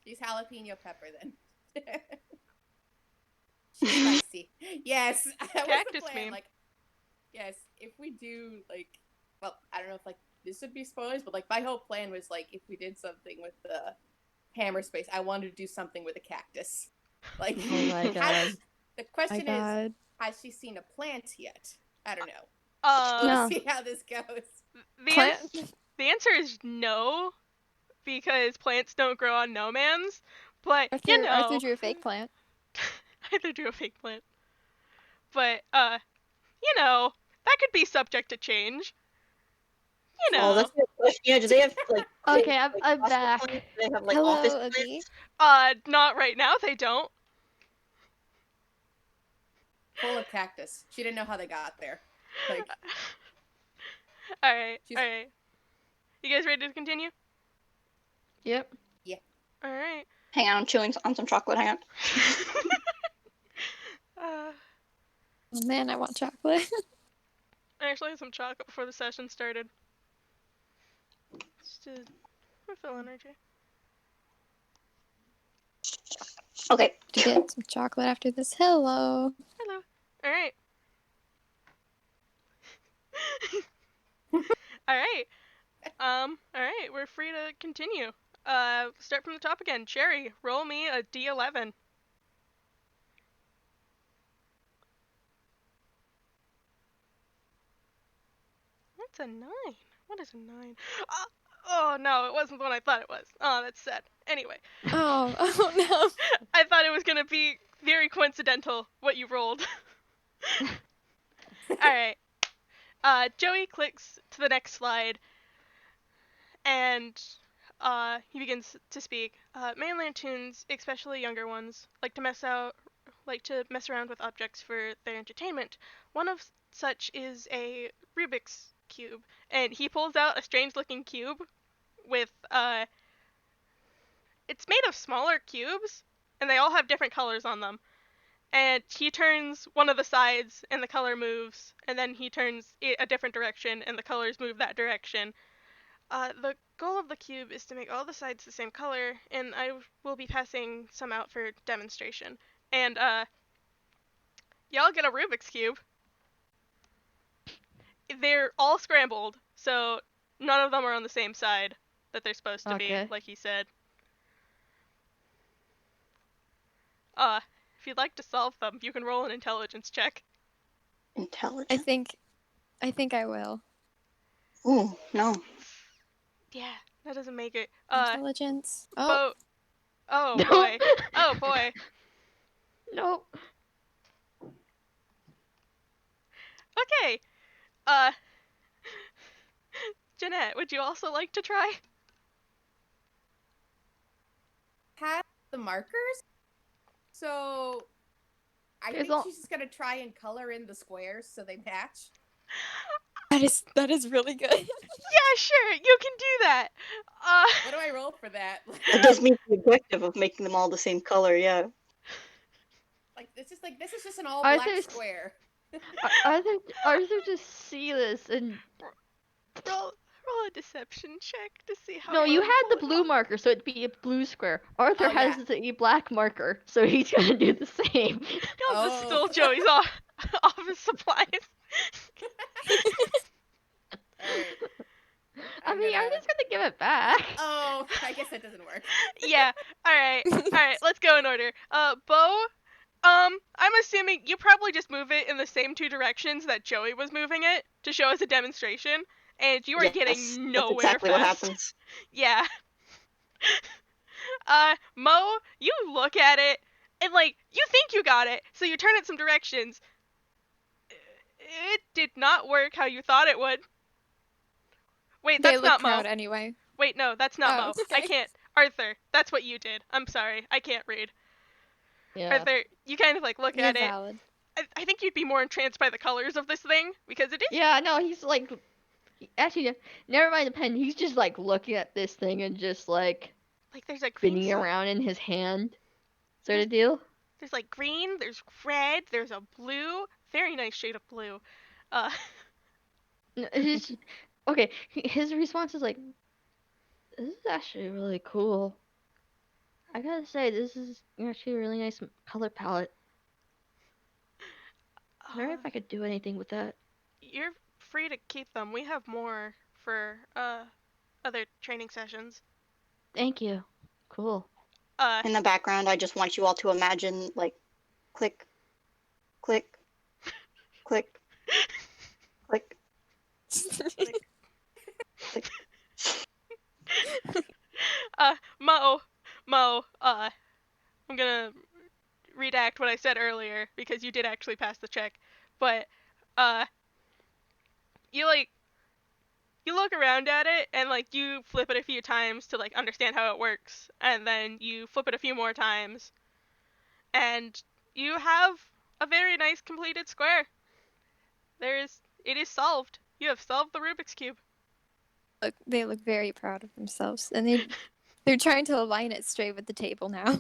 She's jalapeno pepper then. She's spicy. Yes, that was Cactus the plan. meme. Like, yes, if we do like, well, I don't know if like this would be spoilers, but like my whole plan was like if we did something with the hammer space, I wanted to do something with a cactus. Like, Oh my god. the question My is, God. has she seen a plant yet? I don't know. Uh, No. We'll see how this goes. Plant. the answer is no, because plants don't grow on no mans. But Arthur drew a fake plant. either do a fake plant. But that could be subject to change. Oh, that's a good question. Yeah, do they have like Okay, I'm hostile back. plants? Do they have like Hello, office Oogie. plants? Not right now. They don't. Full of cactus. She didn't know how they got there. Like, All right. she's All right. You guys ready to continue? Yep. All right. Hang on, I'm chewing on some chocolate. Hang on. uh, Oh man, I want chocolate. I actually had some chocolate before the session started. Just to refill energy. Okay. To get some chocolate after this. Hello. Hello. All right. All right. All right. We're free to continue. Start from the top again. Cherry, roll me a D11. That's a 9. What is a 9? Oh no, it wasn't the one I thought it was. Oh, that's sad. Anyway. Oh no. I thought it was gonna be very coincidental what you rolled. Alright. Joey clicks to the next slide and he begins to speak. Mainland Toons, especially younger ones, like to mess around with objects for their entertainment. One of such is a Rubik's cube, and he pulls out a strange-looking cube with it's made of smaller cubes, and they all have different colors on them. And he turns one of the sides, and the color moves, and then he turns it a different direction, and the colors move that direction. The goal of the cube is to make all the sides the same color, and I will be passing some out for demonstration. And y'all get a Rubik's cube. They're all scrambled, so none of them are on the same side that they're supposed to be, Okay. like he said. If you'd like to solve them, you can roll an intelligence check. Intelligent. I think I will. Ooh, no. Yeah, that doesn't make it. Intelligence. Oh, Oh boy. Oh boy. Nope. Okay. Uh, Jeanette, would you also like to try? Have the markers, so I There's think all. she's just gonna try and color in the squares so they match. That is really good. Yeah, sure, you can do that. What do I roll for that? That does meet the objective of making them all the same color, yeah. This is just an all black Arthur, square. Arthur just see this and roll a deception check to see how no, well you you had pull the it blue off. marker, so it'd be a blue square. Arthur Oh, has yeah. a black marker, so he's gonna do the same. You'll just Oh. steal Joey's office supplies. Alright. I mean, Arthur's gonna give it back. Oh, I guess that doesn't work. Yeah. All right. Let's go in order. Bo. I'm assuming you probably just move it in the same two directions that Joey was moving it to show us a demonstration, and you are Yes, getting that's nowhere exactly what fast. happens. Yeah. Mo, you look at it, and like you think you got it, so you turn it some directions. It did not work how you thought it would. Wait, They that's look not Mo. proud anyway. Wait, no, that's not Oh, Mo. I okay. can't. Arthur, that's what you did. I'm sorry, I can't read. Yeah. Arthur, you kind of like look You're at it. valid. I think you'd be more entranced by the colors of this thing because it is. Yeah, no, he's like. Actually, never mind the pen. He's just like looking at this thing and just like Like there's a green spinning side. around in his hand. Sort of deal. There's like green, there's red, there's a blue, very nice shade of blue. Uh, No, his okay. His response is like, "This is actually really cool. I gotta say, this is actually a really nice color palette. I wonder if I could do anything with that." you're free to keep them. We have more for other training sessions. Thank you. Cool. In the background, I just want you all to imagine, like, click, click, click, click, click, click. Mo, I'm gonna redact what I said earlier because you did actually pass the check. But, uh, you like, you look around at it and like you flip it a few times to like understand how it works, and then you flip it a few more times, and you have a very nice completed square. It is solved. You have solved the Rubik's Cube. They look very proud of themselves, and they're trying to align it straight with the table now.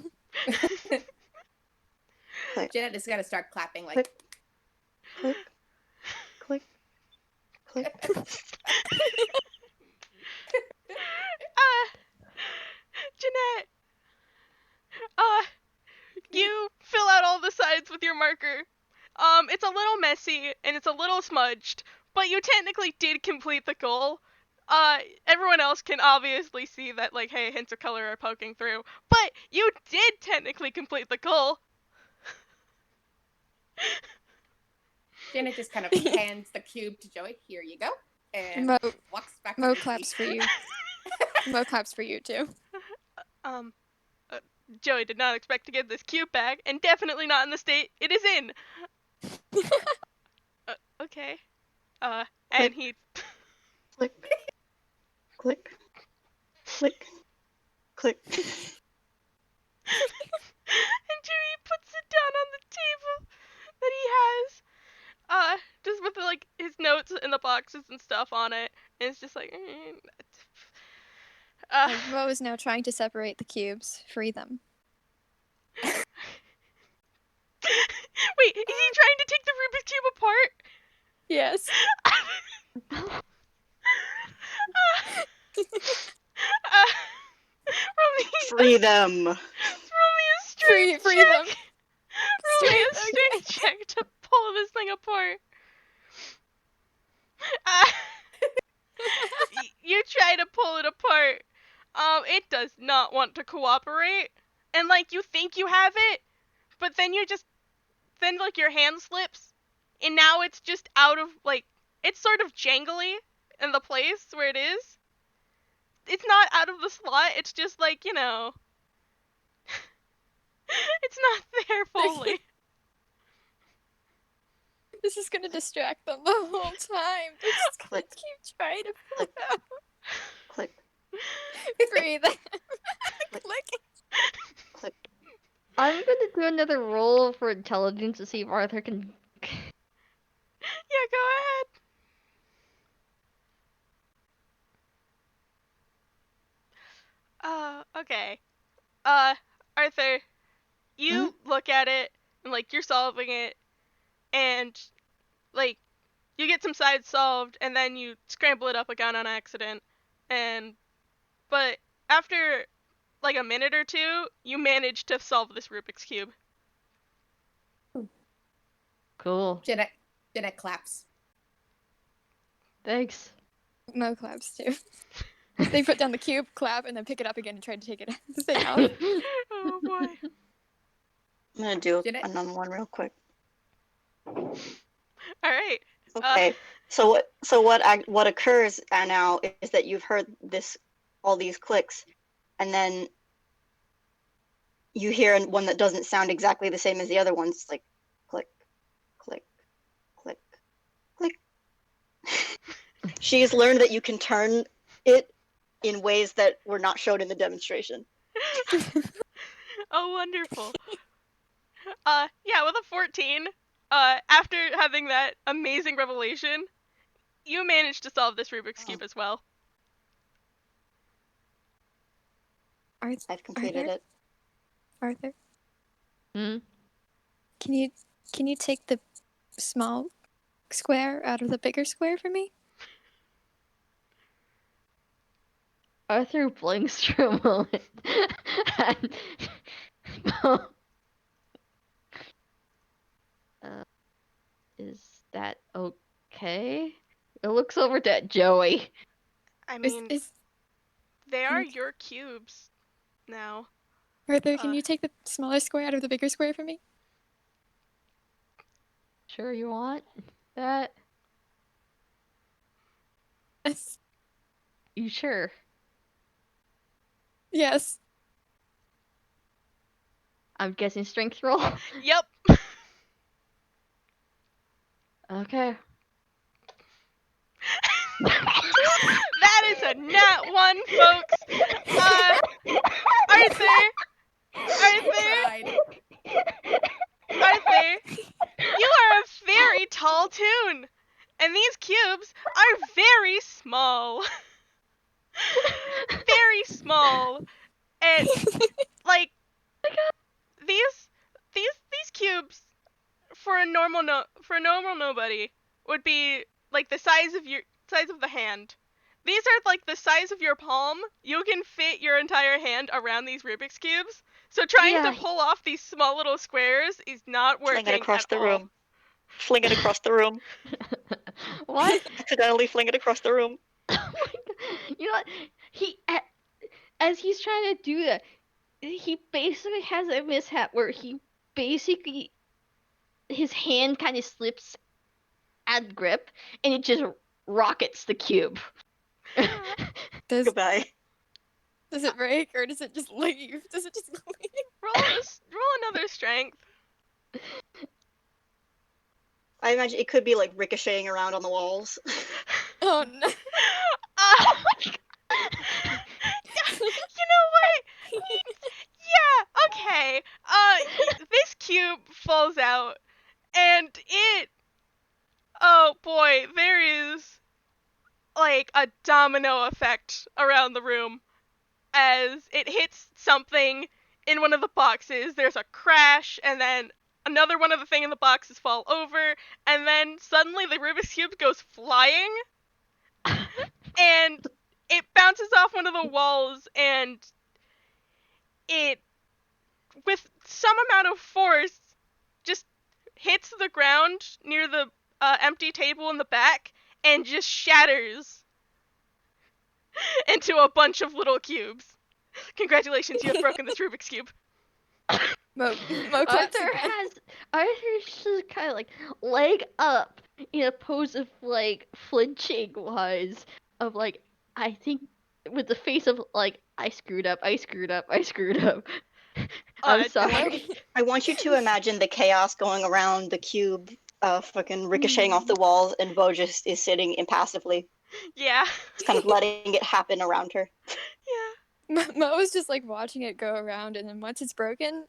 Click, Jeanette is gonna start clapping like. click, click, click, click. Jeanette, uh, you fill out all the sides with your marker. It's a little messy and it's a little smudged, but you technically did complete the goal. Everyone else can obviously see that, like, hey, hints of color are poking through, but you did technically complete the goal. Janet just kind of hands the cube to Joey. Here you go. And Mo, walks back Mo to claps for you. Mo claps for you too. Um, Joey did not expect to get this cube back, and definitely not in the state it is in. Okay. And he. Click, click, click, click. And Joey puts it down on the table that he has. Just with like his notes and the boxes and stuff on it. And it's just like. Mo is now trying to separate the cubes, free them. Wait, is he trying to take the Rubik's Cube apart? Yes. Free them. Roll me a strength Free check. them. Roll me a Strength, strength check to pull this thing apart. You try to pull it apart. It does not want to cooperate. And like you think you have it, but then like your hand slips, and now it's just out of like it's sort of jangly in the place where it is. It's not out of the slot. It's just like It's not there fully. This is gonna distract them the whole time. They're just gonna Click. keep trying to pull Click. it out. Click. Breathe. Click. Click. Click. I'm gonna do another roll for intelligence to see if Arthur can. Yeah, go ahead. Okay. Arthur, you look at it and like you're solving it, and like you get some sides solved, and then you scramble it up again on accident, but after like a minute or two, you manage to solve this Rubik's cube. Cool. Jeanette claps. Thanks. Mo claps too. They put down the cube, clap, and then pick it up again and try to take it the thing out. Oh boy. I'm gonna do Jeanette? another one real quick. All right. Okay. What occurs now is that you've heard all these clicks, and then you hear one that doesn't sound exactly the same as the other ones. It's like click, click, click, click. She's learned that you can turn it in ways that were not shown in the demonstration. Oh, wonderful. Yeah, with a 14, after having that amazing revelation, you managed to solve this Rubik's Cube as well. I've completed it. Arthur, Hmm? can you take the small square out of the bigger square for me? Arthur blinks for a moment. And... is that okay? It looks over to Joey. I mean, Is they are you- your cubes now. Arthur, can you take the smaller square out of the bigger square for me? Sure you want that? Yes. You sure? Yes. I'm guessing strength roll? Yep. Okay. That is a nat 1, folks. Arthur, Cried. you are a very tall Toon, and these cubes are very small. Very small. And like these cubes for a normal nobody would be like the size of the hand. These are like the size of your palm. You can fit your entire hand around these Rubik's cubes. So trying to pull off these small little squares is not working Fling it across at the all. room. Fling it across the room. What? Accidentally fling it across the room. Oh my god. You know what? As he's trying to do that, he basically has a mishap where his hand kind of slips out of grip and it just rockets the cube. Does Goodbye. it break or does it just leave? Does it just leave? Roll another strength. I imagine it could be like ricocheting around on the walls. Oh no. You know what? Yeah, okay. This cube falls out, and oh boy, there is like a domino effect around the room as it hits something in one of the boxes. There's a crash, and then another one of the thing in the boxes fall over, and then suddenly the Rubik's cube goes flying, and it bounces off one of the walls, and it, with some amount of force, just hits the ground near the empty table in the back and just shatters into a bunch of little cubes. Congratulations, you have broken this Rubik's Cube. Mo claps again. Arthur's just kind of like leg up in a pose of like flinching wise of like I think with the face of like I screwed up. I'm Uh, sorry. I want you to imagine the chaos going around the cube, fucking ricocheting off the Mm. walls, and Bo just is sitting impassively, yeah. just kind of letting it happen around her. Mo was just like watching it go around, and then once it's broken,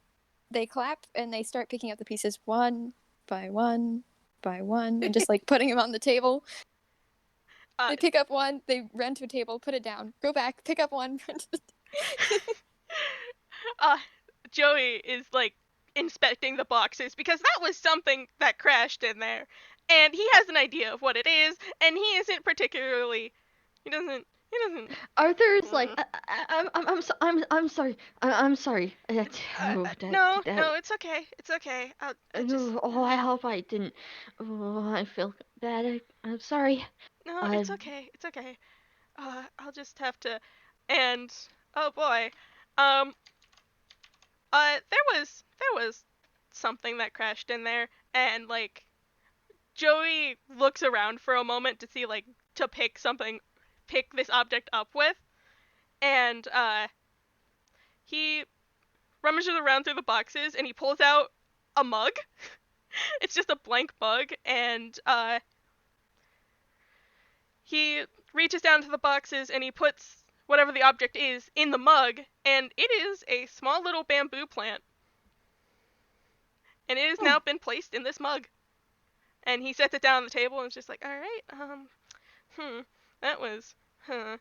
they clap and they start picking up the pieces one by one by one, and just like putting them on the table. Uh, They pick up one, they run to a table, put it down, go back, pick up one, run to the uh, Joey is like inspecting the boxes because that was something that crashed in there, and he has an idea of what it is, and he isn't particularly. He doesn't. Arthur's like, Mm. I'm sorry. I'm sorry. No, no, it's okay. It's okay. I just. Oh, I hope I didn't. Oh, I feel bad. I'm sorry. No, I it's okay. It's okay. I'll just have to. And oh boy, um, there was something that crashed in there, and like Joey looks around for a moment to see like to pick this object up with, and he rummages around through the boxes and he pulls out a mug. It's just a blank mug, and he reaches down to the boxes and he puts whatever the object is in the mug, and it is a small little bamboo plant, and it has Oh, now been placed in this mug. And he sets it down on the table and is just like, all right, hmm, that was, huh,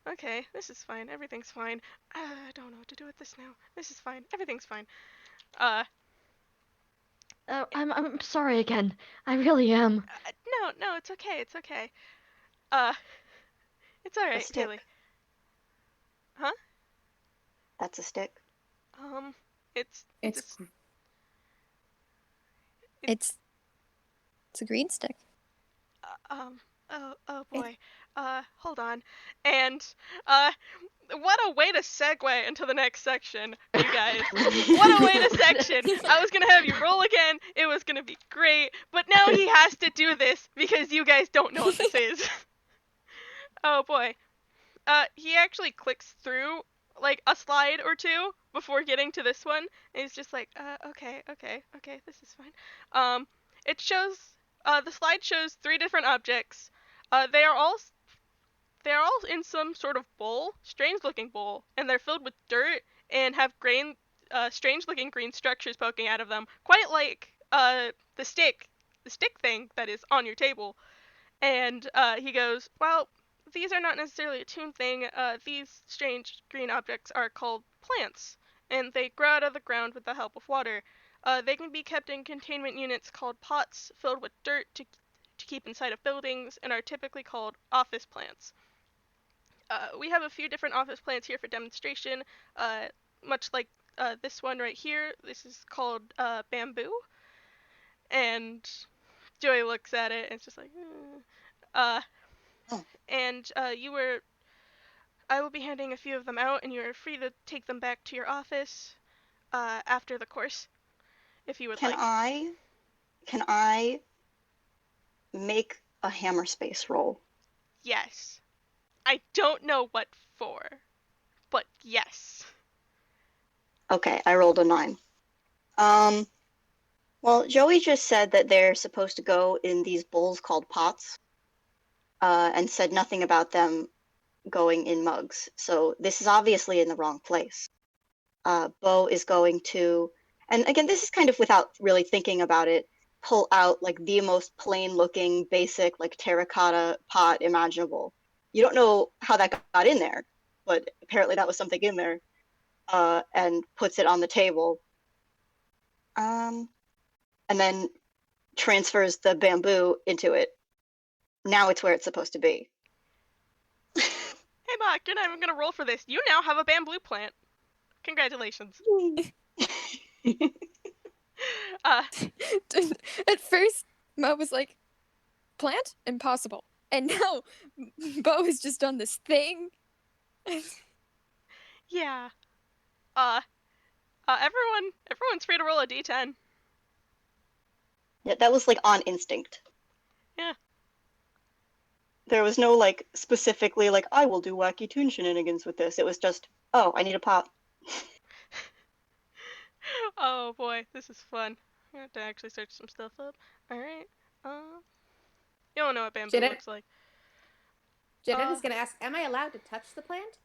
okay, this is fine, everything's fine. I don't know what to do with this now. This is fine, everything's fine. Uh, I'm sorry again. I really am. no, no, it's okay, it's okay. Uh, it's all a right, stick. really. Huh? That's a stick. Um, it's a, It's it's it's a green stick. oh It, boy. Hold on. And, uh, what a way to segue into the next section, you guys. What a way to section. I was gonna have you roll again. It was gonna be great. But now he has to do this because you guys don't know what this is. Oh boy. He actually clicks through like a slide or two before getting to this one. And he's just like, okay, this is fine. It shows, the slide shows three different objects. They are all in some sort of bowl, strange looking bowl, and they're filled with dirt and have strange looking green structures poking out of them, quite like the stick thing that is on your table. And he goes, well, these are not necessarily a Toon thing. These strange green objects are called plants, and they grow out of the ground with the help of water. They can be kept in containment units called pots filled with dirt to keep inside of buildings, and are typically called office plants. We have a few different office plants here for demonstration, uh, much like this one right here. This is called bamboo, and Joey looks at it and it's just like, Uh, Oh, and I will be handing a few of them out, and you're free to take them back to your office after the course, if you would can like. I can I make a hammer space roll? Yes. I don't know what for, but yes. Okay, I rolled a 9. Um, well, Joey just said that they're supposed to go in these bowls called pots, and said nothing about them going in mugs. So this is obviously in the wrong place. Bo is going to, and again, this is kind of without really thinking about it, pull out like the most plain looking, basic, like terracotta pot imaginable. You don't know how that got in there, but apparently that was something in there, and puts it on the table. And then transfers the bamboo into it. Now it's where it's supposed to be. Hey, Mark, you're not even gonna roll for this. You now have a bamboo plant. Congratulations. Uh, At first, Mo was like, "Plant? Impossible." And now, Bo has just done this thing. yeah. Everyone's free to roll a d10. Yeah, that was like on instinct. Yeah. There was no like specifically like I will do wacky Toon shenanigans with this. It was just, oh, I need a pot. Oh boy, this is fun. I have to actually search some stuff up. All right. You don't know what bamboo Jeanette, looks like. Jeanette Uh, is going to ask, am I allowed to touch the plant?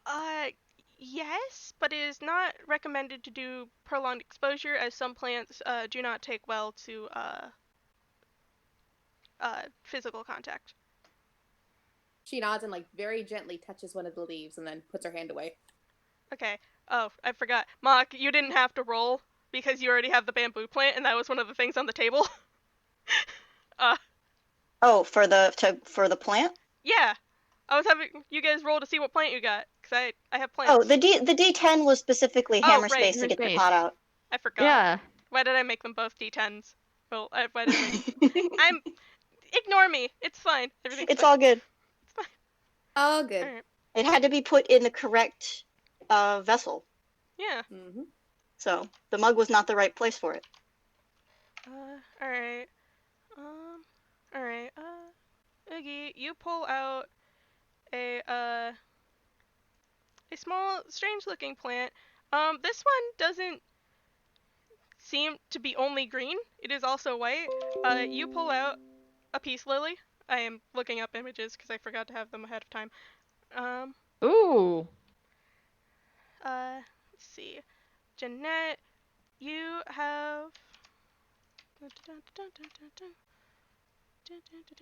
uh, yes, but it is not recommended to do prolonged exposure, as some plants do not take well to physical contact. She nods and like very gently touches one of the leaves and then puts her hand away. Okay. Oh, I forgot. Mock, you didn't have to roll because you already have the bamboo plant, and that was one of the things on the table. uh, Oh, for the plant? yeah. I was having you guys roll to see what plant you got, because I have Oh, plants. the D10 was specifically Oh, hammer right. space to Hammer get the space. pot out. I forgot. Yeah. Why did I make them both D10s? Well, why did I make... I'm... Ignore me. It's fine. Everything's It's fine. all good. It's fine. Oh, good. Alright. It had to be put in the correct vessel, Yeah. Mm-hmm. so the mug was not the right place for it. Alright. Alright. Oogie, you pull out a small, strange-looking plant. This one doesn't seem to be only green. It is also white. You pull out a peace lily. I am looking up images because I forgot to have them ahead of time. Um, Ooh. let's see. Jeanette, you have...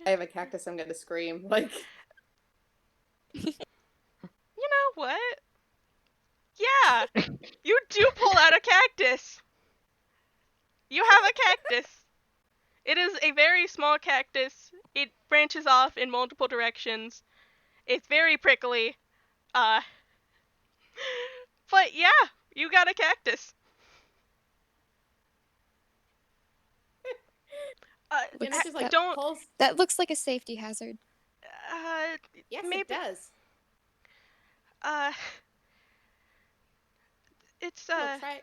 I have a cactus. I'm going to scream. Like, You know what? Yeah, you do pull out a cactus. You have a cactus. It is a very small cactus. It branches off in multiple directions. It's very prickly. Uh, but yeah, you got a cactus. Jeanette just like Don't. pulls. That looks like a safety hazard. Uh, Yes, maybe. it does. Uh, it's We'll try.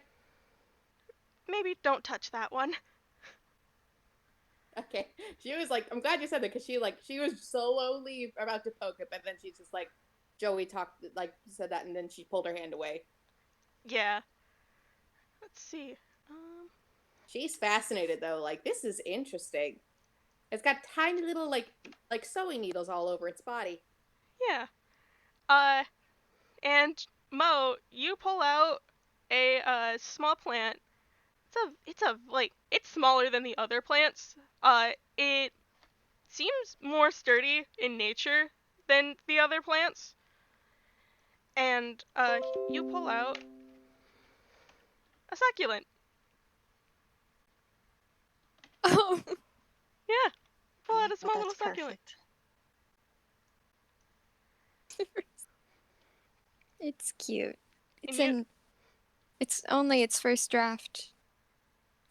maybe don't touch that one. Okay. She was like, I'm glad you said that because she was slowly about to poke it, but then she's just like, Joey said that, and then she pulled her hand away. Yeah. Let's see. Um, She's fascinated though. Like, this is interesting. It's got tiny little like sewing needles all over its body. yeah. And Mo, you pull out a small plant. It's smaller than the other plants. It seems more sturdy in nature than the other plants. And you pull out a succulent. Oh, Yeah, pull out a Well, small little that's succulent. perfect. it's cute. It's And you, in. It's only its first draft.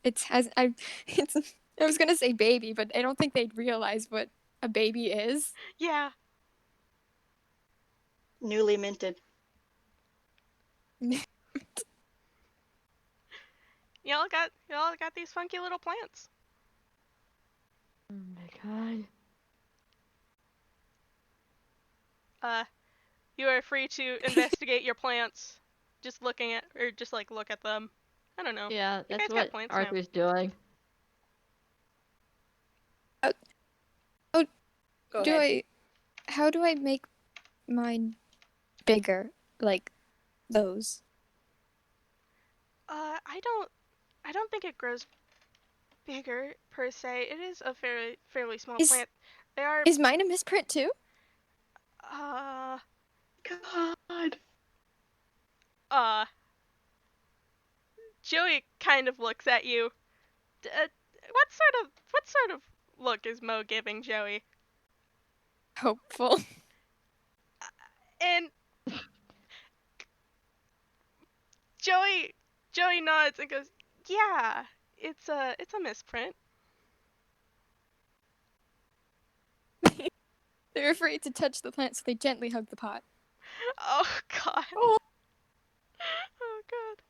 It has. I. It's. I was gonna say baby, but I don't think they'd realize what a baby is. yeah, Newly minted. y'all got these funky little plants. Oh my god. You are free to investigate your plants, just looking at or just like look at them. I don't know. Yeah, You that's guys got what plants now. Arthur's doing. Go Do ahead. How do I make mine bigger, like those? I don't think it grows bigger per se. It is a fairly small Is plant. They are is mine a misprint too? uh God. Joey kind of looks at you. What sort of look is Mo giving Joey? Hopeful. And Joey nods and goes, "Yeah, it's a misprint." They're afraid to touch the plant, so they gently hug the pot. Oh god. Oh. Oh god.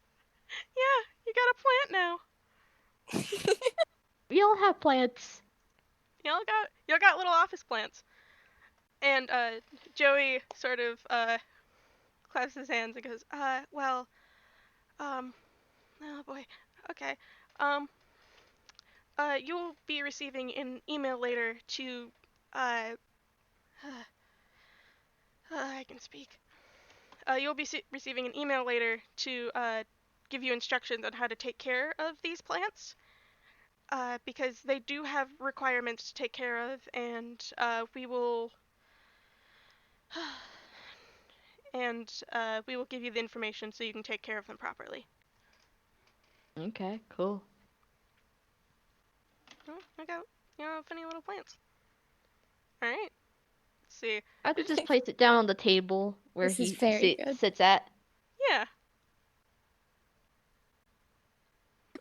Yeah, you got a plant now. We all have plants. Y'all got little office plants. And Joey sort of clasps his hands and goes, well, um, Oh boy. Okay. You'll be receiving an email later to, uh, I can speak. You'll be receiving an email later to, give you instructions on how to take care of these plants. Because they do have requirements to take care of, and, we will give you the information so you can take care of them properly. Okay, cool. Oh, I got, funny little plants. All right. Let's see. I have to just place it down on the table where This is he very good. sits at. Yeah.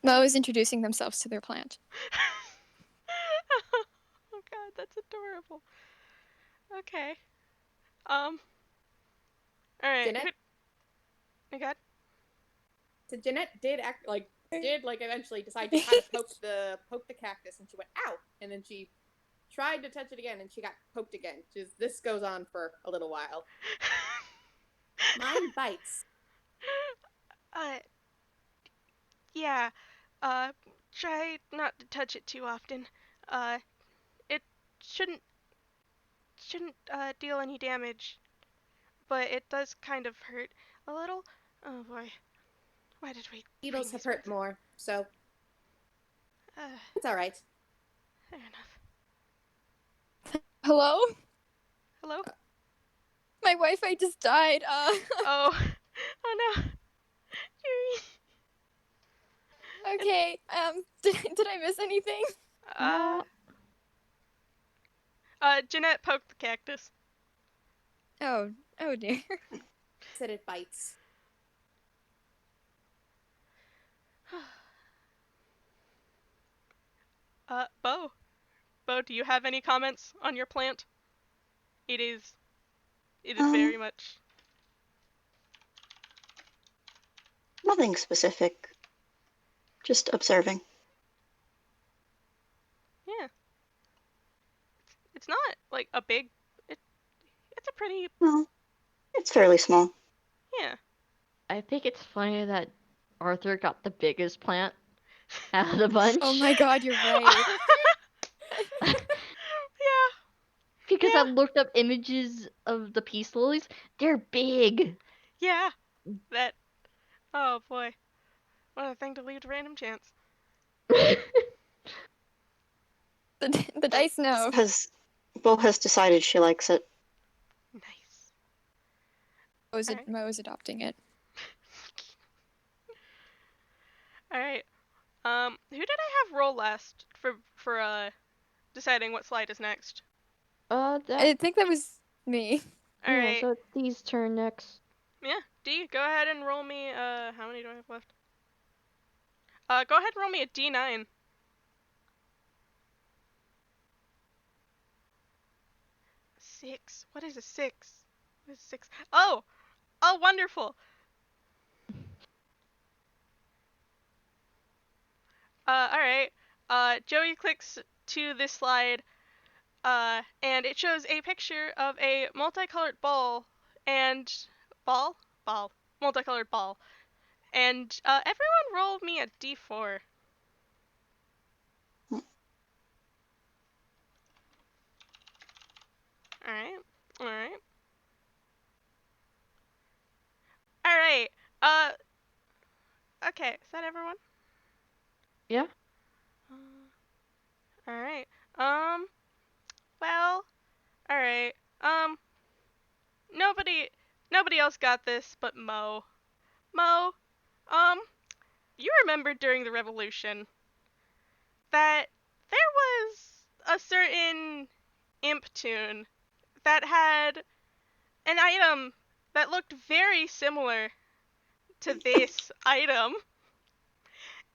Mo is introducing themselves to their plant. Oh God, that's adorable. Okay. Um. All right. Jeanette. I got. So Jeanette did eventually decide to kind of poke the cactus, and she went ow, and then she tried to touch it again, and she got poked again. This goes on for a little while. Mine bites. Uh. Yeah. Uh. Try not to touch it too often. Uh. It shouldn't deal any damage, but it does kind of hurt a little. Oh boy. Why did we bring Beetles have these hurt ones? more, so Uh. it's all right. Fair enough. Hello? Hello. My Wi-Fi just died. Oh. Oh no. Jerry. Okay. Did I miss anything? Uh. Jeanette poked the cactus. Oh dear. Said it bites. Bo. Bo, do you have any comments on your plant? It is. It is Um, very much. nothing specific. Just observing. Yeah. It's not like a big. It. It's a pretty. No, it's fairly small. Yeah. I think it's funny that Arthur got the biggest plant out of the Oh bunch. my God, you're right. Yeah. Because I Yeah. looked up images of the peace lilies. They're big. Yeah. That. Oh boy. What a thing to leave to random chance. The dice know. Bo has decided she likes it. Nice. All right. Mo is adopting it. All right. Who did I have roll last for deciding what slide is next? that I think that was me. All yeah. right. So it's Dee's turn next. Yeah. D, go ahead and roll me. How many do I have left? Go ahead and roll me a D9. 6. What is a 6? What is 6? Oh! Oh, wonderful! Alright. Joey clicks to this slide, and it shows a picture of a multicolored ball and. Ball? Ball. Multicolored ball. And, everyone roll me a d4. Alright. Alright. Alright. Uh, okay. Is that everyone? Yeah. Alright. Well, alright. Nobody, nobody else got this but Mo. Mo, um, you remembered during the revolution that there was a certain imp Toon that had an item that looked very similar to this item.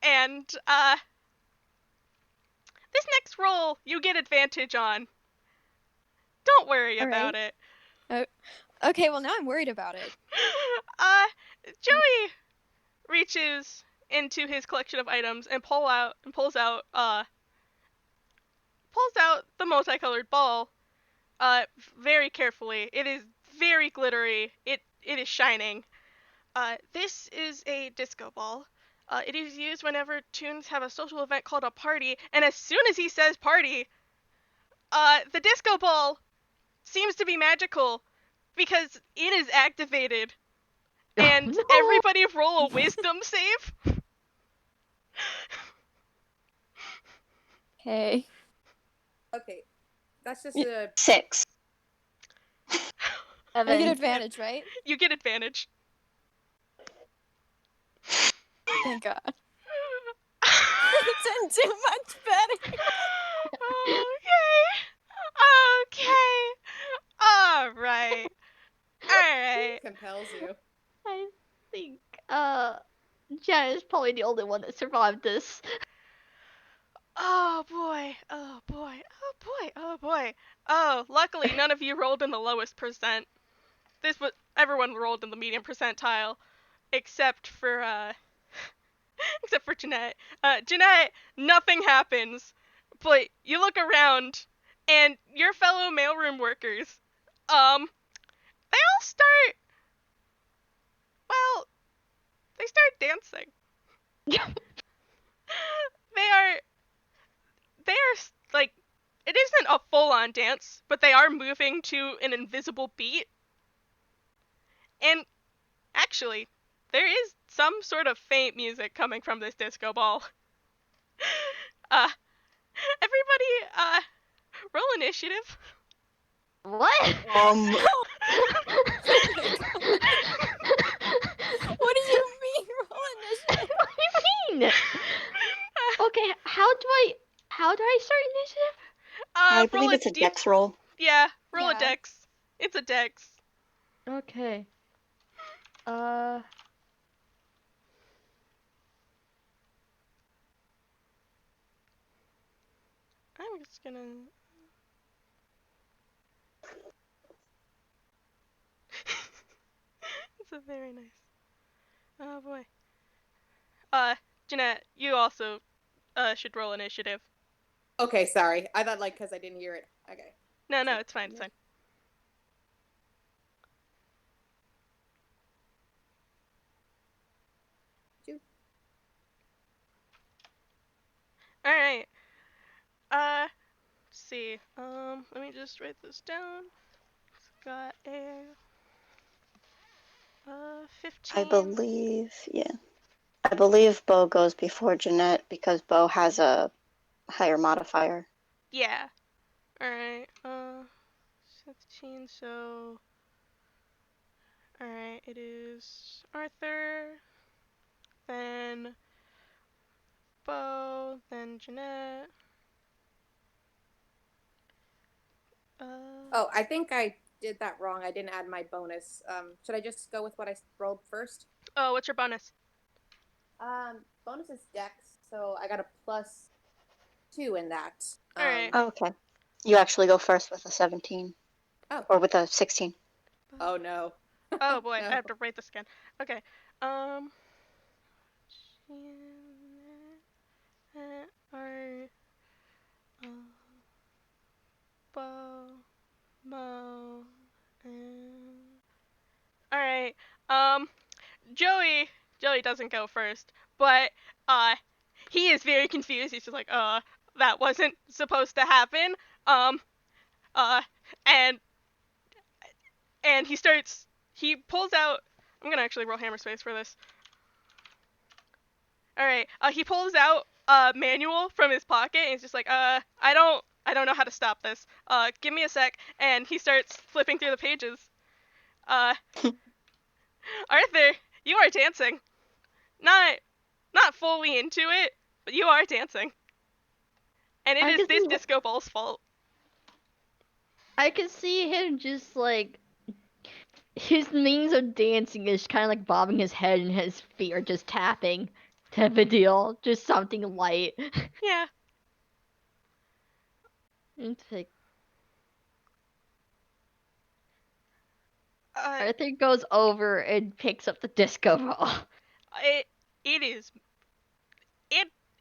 And, this next roll you get advantage on. Don't worry All about right. it. Okay, well now I'm worried about it. Joey reaches into his collection of items and pulls out the multicolored ball very carefully. It is very glittery. It is shining. This is a disco ball. It is used whenever Toons have a social event called a party, and as soon as he says party, the disco ball seems to be magical because it is activated. And no. everybody roll a wisdom save. Okay. Okay, that's just a 6. I get Evan. advantage, right? You get advantage. Thank God. It's too much better. Okay. Alright. Alright. compels you. I think Janet is probably the only one that survived this. Oh boy. Oh boy. Oh boy. Oh boy. Oh, luckily none of you rolled in the lowest percent. Everyone rolled in the medium percentile except for except for Jeanette. Jeanette, nothing happens. But you look around and your fellow mailroom workers, they all start, well, they start dancing. they are, they are, like, it isn't a full-on dance, but they are moving to an invisible beat. And actually, there is some sort of faint music coming from this disco ball. uh, everybody, roll initiative. What? Oh my God. What do you mean roll initiative? What do you mean? Okay, how do I start initiative? I Roll believe a it's a d. dex roll. Yeah, roll a Yeah. dex. It's a dex. Okay. I'm just gonna. It's a very nice. Oh boy. Jeanette, you also should roll initiative. Okay, sorry. I thought because I didn't hear it. Okay. No, it's fine. It's fine. All right. Let's see. Let me just write this down. It's got a 15. I believe, yeah. I believe Bo goes before Jeanette because Bo has a higher modifier. Yeah. All right. 15. So. All right. It is Arthur, then Bo, then Jeanette. Oh, I think I did that wrong. I didn't add my bonus. Should I just go with what I rolled first? Oh, what's your bonus? Bonus is Dex, so I got a +2 in that. All right. Oh, okay. You actually go first with a 17. Oh. Or with a 16. Oh no. Oh boy, No. I have to write this again. Okay. Are Bo, Mo, and all right. Joey doesn't go first, but he is very confused. He's just like, that wasn't supposed to happen. Um, uh, and and he pulls out. I'm gonna actually roll hammer space for this. All right. He pulls out a manual from his pocket and he's just like, I don't know how to stop this. Give me a sec. And he starts flipping through the pages. Uh, Arthur, you are dancing. Not, not fully into it, but you are dancing. And it I is can this see disco ball's fault. I can see him just like his means of dancing is kind of like bobbing his head and his feet are just tapping type of deal. Just something light. Yeah. It's like Uh, Arthur goes over and picks up the disco ball. it it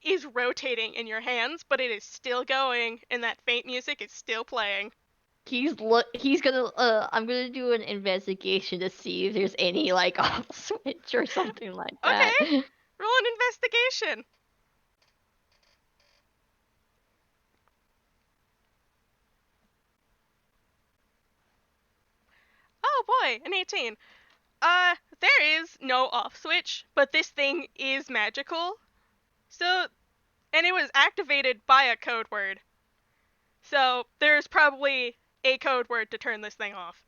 is rotating in your hands, but it is still going, and that faint music is still playing. He's gonna I'm gonna do an investigation to see if there's any like off switch or something like that. Okay. Roll an investigation. Oh boy, an 18. There is no off switch, but this thing is magical. So, and it was activated by a code word. So, there's probably a code word to turn this thing off.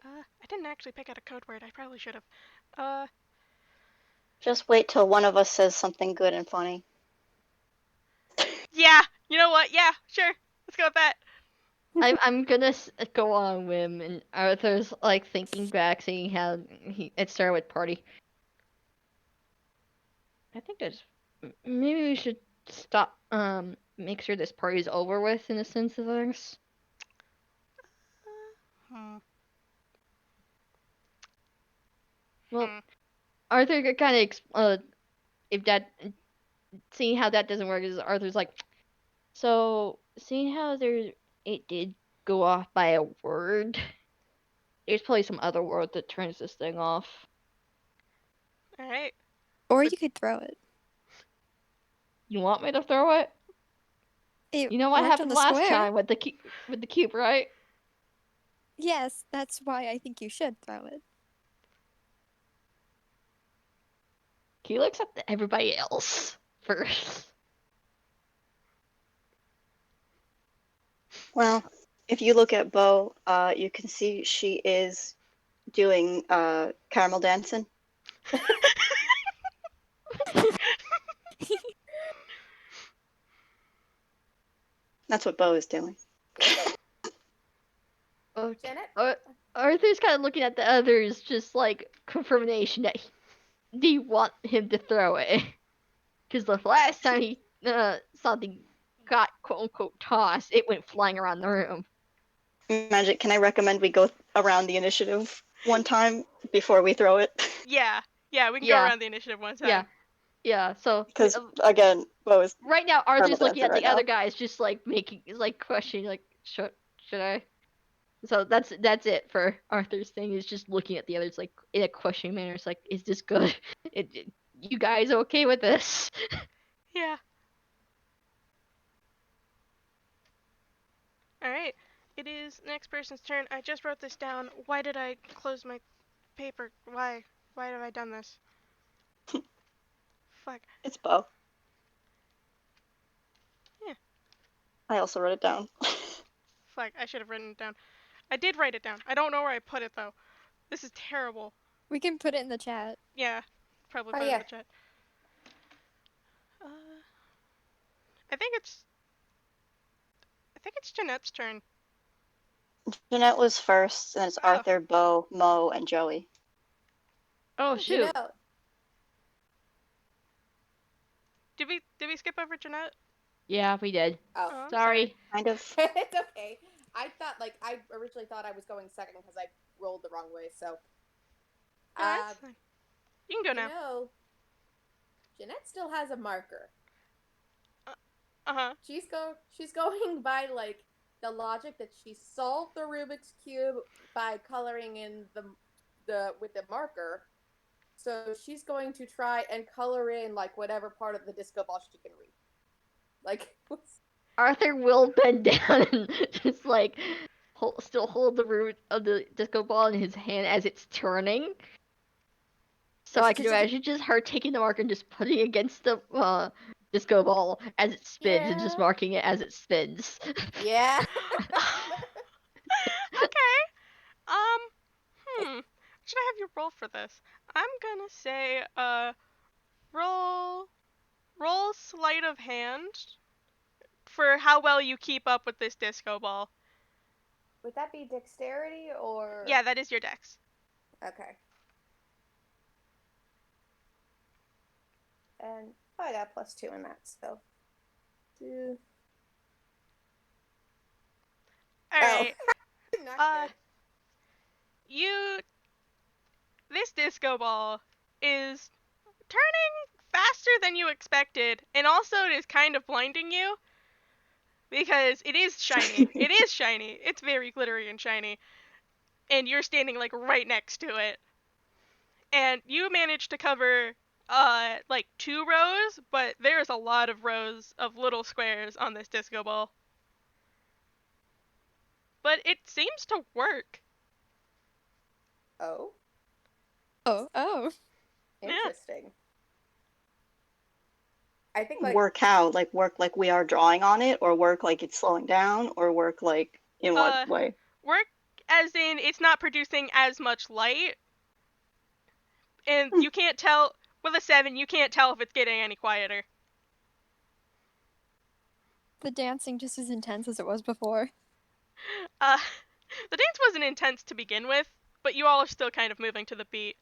I didn't actually pick out a code word. I probably should have. Just wait till one of us says something good and funny. Yeah, you know what? Yeah, sure. Let's go with that. I'm gonna go on a whim, and Arthur's like thinking back, seeing how it started with party. I think that's maybe we should stop. Make sure this party's over with in a sense of things. Hmm. Well, Hmm. Arthur kind of if that seeing how that doesn't work is Arthur's like, so seeing how it did go off by a word. There's probably some other word that turns this thing off. All right. Or But- you could throw it. You want me to throw it? It You know what worked on happened the last square. time with the cube, right? Yes, that's why I think you should throw it. He looks at everybody else first. Well, if you look at Bo, you can see she is doing caramel dancing. That's what Bo is doing. Okay. Jeanette? Arthur's kind of looking at the others, just like confirmation that they want him to throw it. Because the last time he something got quote unquote tossed, it went flying around the room. Magic, can I recommend we go around the initiative one time before we throw it? Yeah. Yeah, we can go Yeah. around the initiative one time. Yeah, yeah. So Because, again, Bo is right now, caramel Arthur's looking dancing at the right now. other guys, just like questioning, like should I? So that's it for Arthur's thing. Is just looking at the others like in a questioning manner. It's like, is this good? You guys okay with this? Yeah. All right. It is next person's turn. I just wrote this down. Why did I close my paper? Why? Why have I done this? Fuck. It's Bo. Yeah. I also wrote it down. Fuck. I should have written it down. I did write it down. I don't know where I put it though. This is terrible. We can put it in the chat. Yeah. Probably Oh, put it in yeah. the chat. I think it's. I think it's Jeanette's turn. Jeanette was first, and it's Oh. Arthur, Bo, Mo, and Joey. Oh You shoot! know, Did we skip over Jeanette? Yeah, we did. oh, Oh, I'm Sorry. Kind of. it's okay. I thought, like, I originally thought I was going second because I rolled the wrong way. So, Yeah, it's fine. You can go you now. know, Jeanette still has a marker. Uh-huh. She's going by like the logic that she solved the Rubik's cube by coloring in the with the marker. So she's going to try and color in like whatever part of the disco ball she can read. Like Arthur will bend down and just like still hold the root of the disco ball in his hand as it's turning. So I can imagine just her taking the marker and just putting it against the disco ball as it spins and just Yeah. marking it as it spins. Yeah. Okay. Should I have you roll for this? I'm gonna say, roll sleight of hand for how well you keep up with this disco ball. Would that be dexterity or? Yeah, that is your dex. Okay. And I got +2 in that, so 2. All right. Not Uh, good. you. This disco ball is turning faster than you expected, and also it is kind of blinding you because it is shiny. It is shiny. It's very glittery and shiny. and you're standing like right next to it. And you manage to cover like 2 rows, but there's a lot of rows of little squares on this disco ball. But it seems to work. Oh, Oh. Yeah. interesting. I think like Work how? Like work like we are drawing on it, or work like it's slowing down, or work like in what way? Work as in it's not producing as much light, and Hmm. you can't tell with a 7. You can't tell if it's getting any quieter. The dancing just as intense as it was before. Uh, the dance wasn't intense to begin with, but you all are still kind of moving to the beat.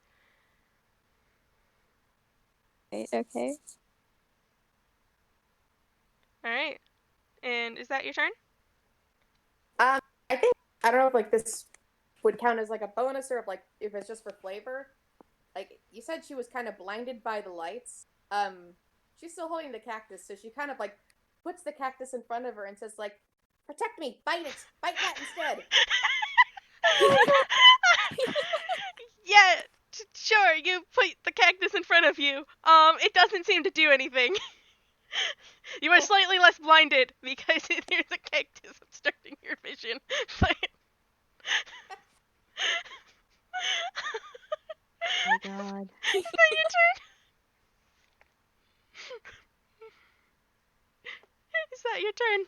Right, okay. All right. And is that your turn? I think I don't know if like this would count as like a bonus or if like if it's just for flavor. Like you said she was kind of blinded by the lights. She's still holding the cactus, so she kind of like puts the cactus in front of her and says like, "Protect me, bite it, bite that instead." Yeah, sure. You put the cactus in front of you. It doesn't seem to do anything. You are slightly less blinded because there's a cactus obstructing your vision. But Oh my god. is that your turn? Is that your turn?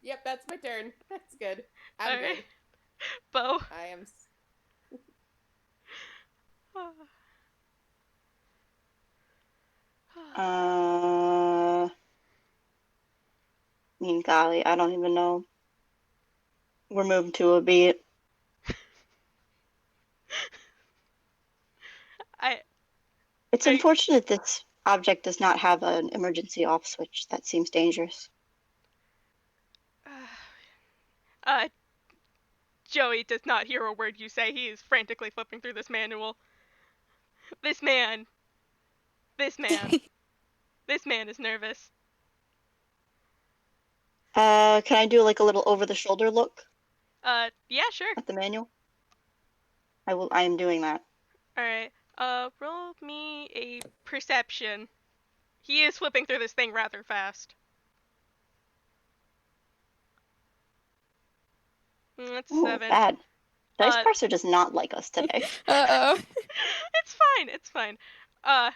Yep, that's my turn. That's good. All I'm right, good. Bo. I am. I mean, golly, I don't even know. We're moving to a beat. I. It's I. unfortunate this object does not have an emergency off switch. That seems dangerous. Uh, Joey does not hear a word you say. He is frantically flipping through this manual. This man. This man. This man is nervous. Can I do like a little over the shoulder look Yeah, sure. at the manual? I am doing that. All right. Roll me a perception. He is flipping through this thing rather fast. That's Oh, 7. bad. Dice Uh, Parser does not like us today. Uh-oh. it's fine. It's fine. Uh,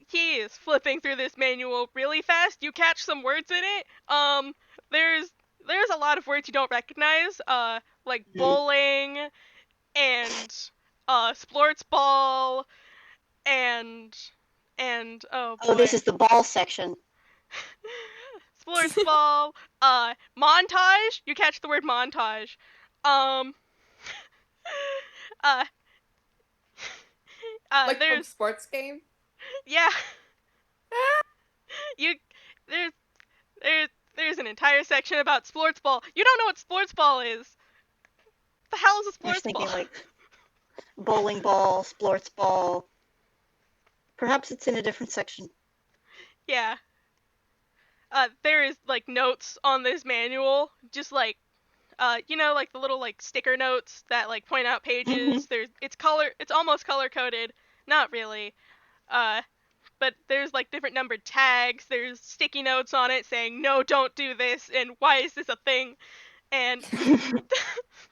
he is flipping through this manual really fast. You catch some words in it. There's there's a lot of words you don't recognize. Like Mhm. bowling and sports ball and oh Oh, this boy, is the ball section. sports ball. Montage. You catch the word montage. Um. uh. Like from There's sports game. yeah. You there's there's there's an entire section about sports ball. You don't know what sports ball is. The hell is a I was sports ball? thinking like bowling ball, sports ball. Perhaps it's in a different section. Yeah. There is like notes on this manual, just like like the little like sticker notes that like point out Mhm. pages. It's almost color coded. Not really. Uh, but there's like different numbered tags. There's sticky notes on it saying no, don't do this, and why is this a thing, and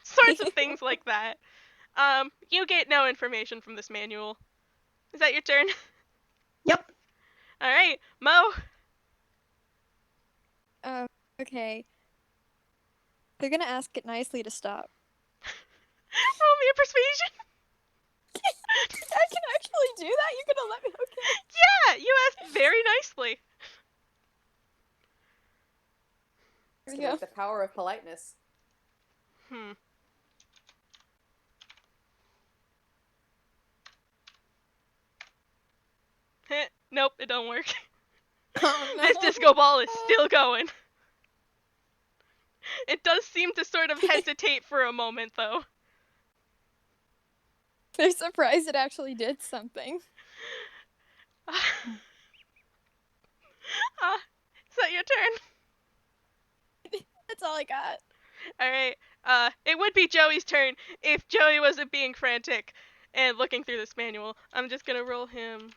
sorts of things like that. You get no information from this manual. Is that your turn? Yep. All right, Mo. Okay. They're gonna ask it nicely to stop. Roll me a persuasion. I can actually do that? You're gonna let me? Okay. Yeah, you asked very nicely. Here we Like go. the power of politeness. Hmm. Nope, it don't work. Oh no. This disco ball is still going. It does seem to sort of hesitate for a moment, though. They're surprised it actually did something. Is that your turn? That's all I got. All right. It would be Joey's turn if Joey wasn't being frantic and looking through this manual. I'm just gonna roll him.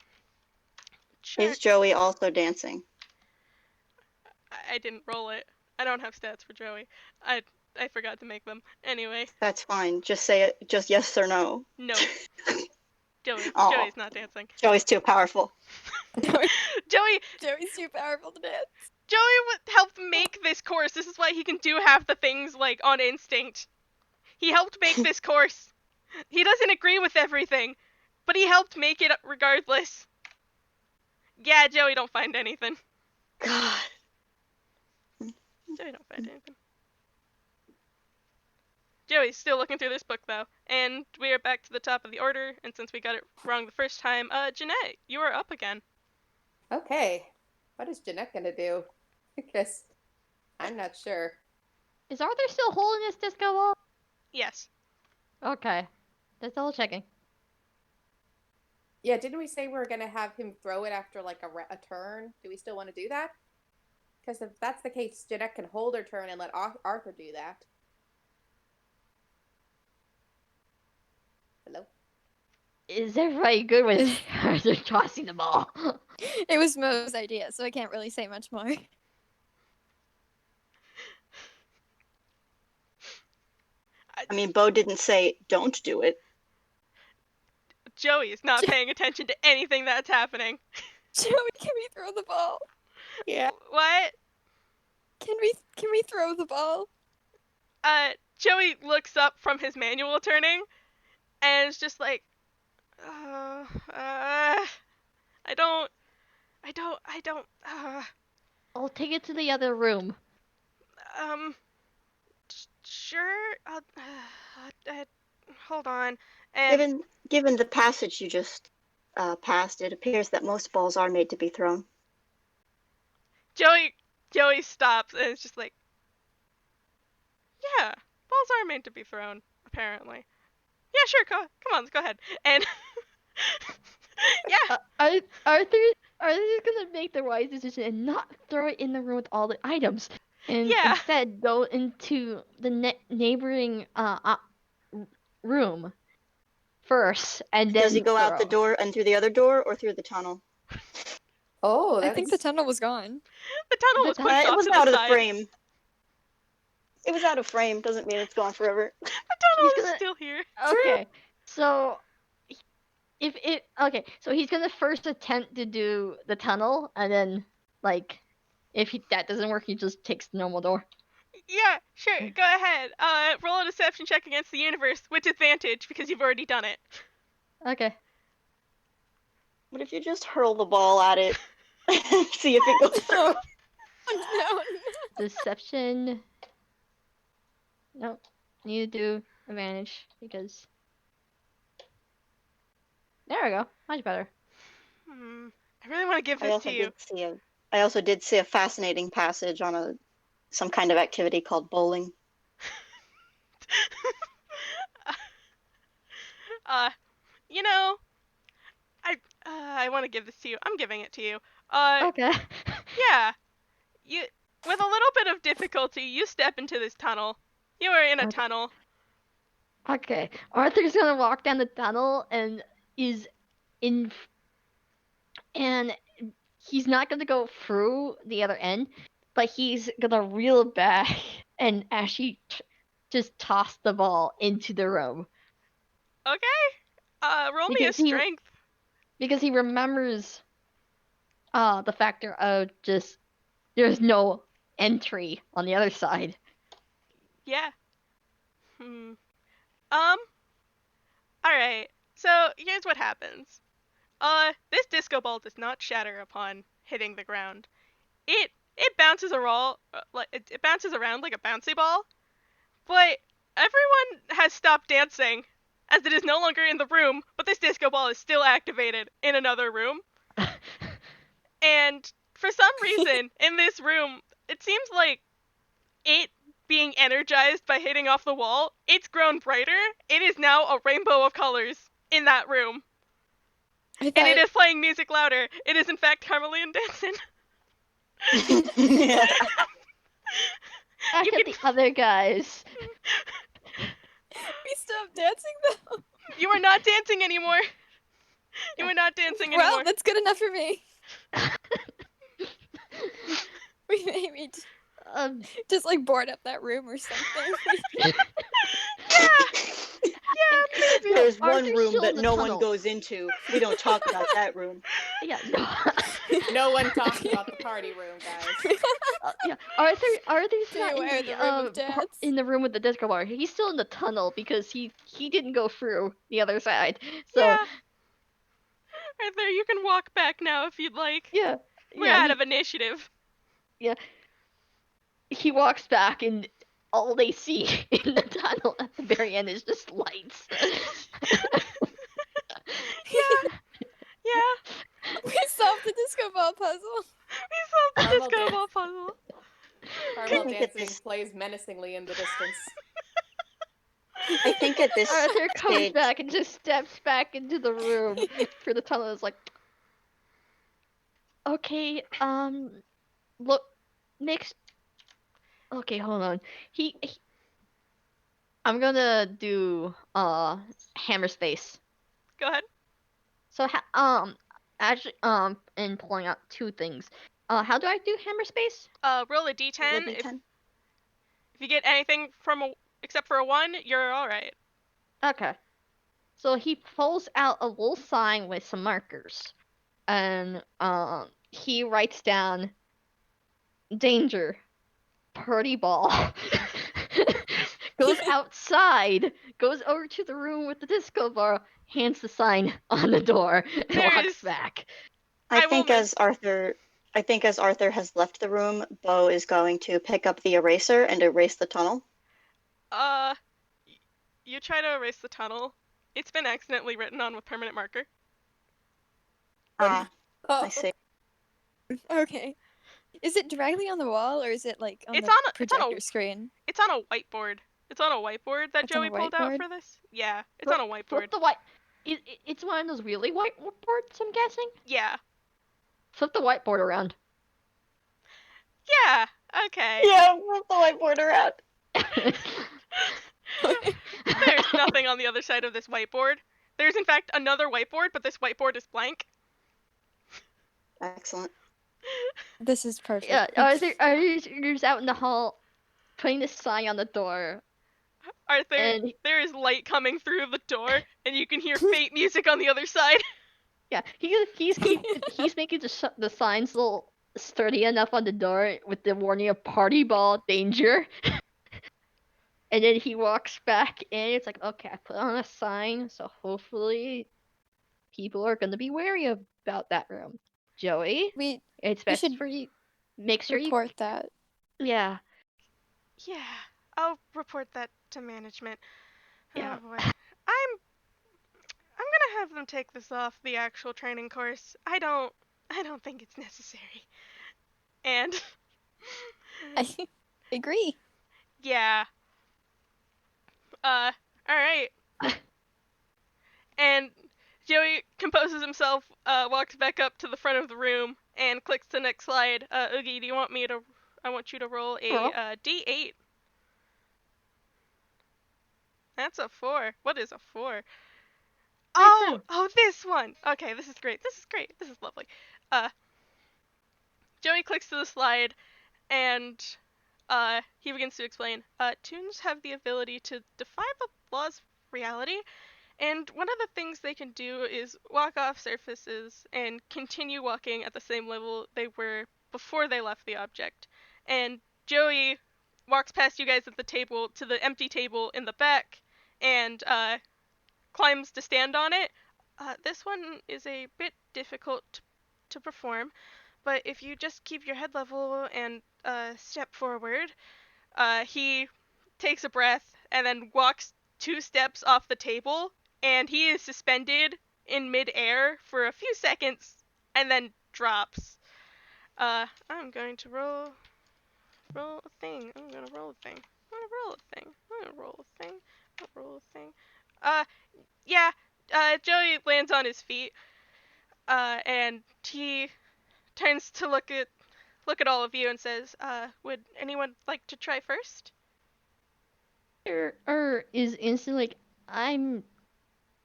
Check. Is Joey also dancing? I didn't roll it. I don't have stats for Joey. I forgot to make them. Anyway, That's fine. Just say it. Just yes or no. no. Oh, Joey's not dancing. Joey's too powerful. Joey Joey's too powerful to dance. helped make this course. This is why he can do half the things like on instinct. He helped make this course. He doesn't agree with everything, but he helped make it regardless. Yeah, Joey don't find anything. God. Joey don't find anything. Joey's still looking through this book though, and we are back to the top of the order. And since we got it wrong the first time, Jeanette, you are up again. Okay. What is Jeanette gonna do? Because I'm not sure. Is Arthur still holding this disco ball? Yes. Okay. Just double checking. Yeah, didn't we say we were gonna have him throw it after like a turn? Do we still want to do that? Because if that's the case, Jeanette can hold her turn and let Arthur do that. Hello? Is everybody good with Arthur tossing the ball? It was Mo's idea, so I can't really say much more. I mean, Bo didn't say don't do it. Joey is not paying attention to anything that's happening. Joey, can we throw the ball? Yeah. What? Can we throw the ball? Joey looks up from his manual turning, and is just like, I don't. I'll take it to the other room. Um, sure. Hold on. And Given the passage you just passed, it appears that most balls are made to be thrown. Joey stops and is just like, yeah, balls are meant to be thrown, apparently. Yeah, sure, come on, go ahead. And yeah. Arthur's gonna make the wise decision and not throw it in the room with all the items, and Yeah. instead go into the neighboring room first, and then Does he go out the throw. door and through the other door, or through the tunnel? Oh, I think the tunnel was gone. The tunnel was pushed It off was to out the of the side. frame. It was out of frame. Doesn't mean it's gone forever. The tunnel is still here. Okay, so so he's gonna first attempt to do the tunnel, and then like if that doesn't work, he just takes the normal door. Yeah, sure, go ahead. Roll a deception check against the universe with advantage because you've already done it. Okay. What if you just hurl the ball at it and see if it goes through? Oh, no. Deception. Nope. Need to do advantage because. There we go. Much better. I really want to give this to you. I also did see a fascinating passage on some kind of activity called bowling. You know, I want to give this to you. I'm giving it to you. Okay. Yeah. You, with a little bit of difficulty, you step into this tunnel. You are in a tunnel. Okay. Arthur's gonna walk down the tunnel and is in, and he's not gonna go through the other end, but he's gonna reel back and actually just toss the ball into the room. Okay. Roll me a strength. Because he remembers the factor of just there's no entry on the other side. Yeah. Alright. So here's what happens. This disco ball does not shatter upon hitting the ground. It bounces it bounces around like a bouncy ball, but everyone has stopped dancing as it is no longer in the room, but this disco ball is still activated in another room. And for some reason, in this room, it seems like it being energized by hitting off the wall, it's grown brighter. It is now a rainbow of colors in that room. And it is playing music louder. It is in fact Carmelian dancing. Yeah. back You at can. the other guys. We stopped dancing though. You are not dancing anymore. You are not dancing Well, anymore. that's good enough for me. We maybe um, just like board up that room or something. Yeah. and Maybe. There's one Arthur's room still in that the no one tunnel. goes into. We don't talk about that room. Yeah, no. No one talks about the party room, guys. Yeah, Arthur's Stay not in away the the room of deaths. in the room with the disco ball. He's still in the tunnel because he didn't go through the other side. So Yeah. Arthur, you can walk back now if you'd like. yeah, We're out of initiative. he walks back and all they see in the tunnel at the very end is just lights. Yeah. We solved the disco ball puzzle. We solved the Caramel disco dance. ball puzzle. Caramel I think at dancing this- plays menacingly in the distance. I think at this Arthur comes stage, back and just steps back into the room for the tunnel. It's like, okay, look, next. Okay, hold on. He I'm gonna do hammer space. Go ahead. So actually in pulling out two things. How do I do hammer space? Roll a d10. roll If D10. you get anything from except for a 1, you're all right. Okay. So he pulls out a little sign with some markers, and he writes down danger, party ball. Goes outside, goes over to the room with the disco ball, hands the sign on the door, and There walks is- back. I I will think make- as Arthur has left the room, Bo is going to pick up the eraser and erase the tunnel. You try to erase the tunnel. It's been accidentally written on with permanent marker. Ah, Oh, I see. Okay. Is it directly on the wall or is it like on It's the on a- it's on a- projector screen? It's on a whiteboard. It's on a whiteboard that It's on a Joey pulled out whiteboard? for this. Yeah, it's Flip- on a whiteboard. Flip the white. It's one of those really whiteboards, I'm guessing. Yeah. Flip the whiteboard around. Yeah. Okay. Yeah, move the whiteboard around. There's nothing on the other side of this whiteboard. There's in fact another whiteboard, but this whiteboard is blank. Excellent. This is perfect. Yeah, Arthur's out in the hall, putting the sign on the door, Arthur, and there is light coming through the door, and you can hear fate music on the other side. yeah, he's making the signs a little sturdy enough on the door with the warning of party ball danger. And then he walks back in. It's like, okay, I put on a sign, so hopefully people are gonna be wary about that room. Joey, We it's best should for you. Make sure report that. yeah, Yeah, I'll report that to management. Yeah. Oh boy. I'm gonna have them take this off the actual training course. I don't think it's necessary. And I agree. yeah. Alright. And Joey composes himself, walks back up to the front of the room, and clicks the next slide. Oogie, do you want me to I want you to roll a Roll. D8. That's a 4. What is a 4? Oh, this one. Okay, this is great. This is great. This is lovely. Joey clicks to the slide, and he begins to explain. Toons have the ability to defy the laws of reality, and one of the things they can do is walk off surfaces and continue walking at the same level they were before they left the object. And Joey walks past you guys at the table to the empty table in the back, and climbs to stand on it. This one is a bit difficult to perform, but if you just keep your head level and step forward, he takes a breath and then walks 2 steps off the table, and he is suspended in midair for a few seconds and then drops. I'm going to roll a thing. I'm gonna roll a thing. I'm gonna roll a thing. I'm gonna roll a thing. I'll roll a thing. Yeah. Joey lands on his feet. And he turns to look look at all of you and says, would anyone like to try first? Or is instantly like,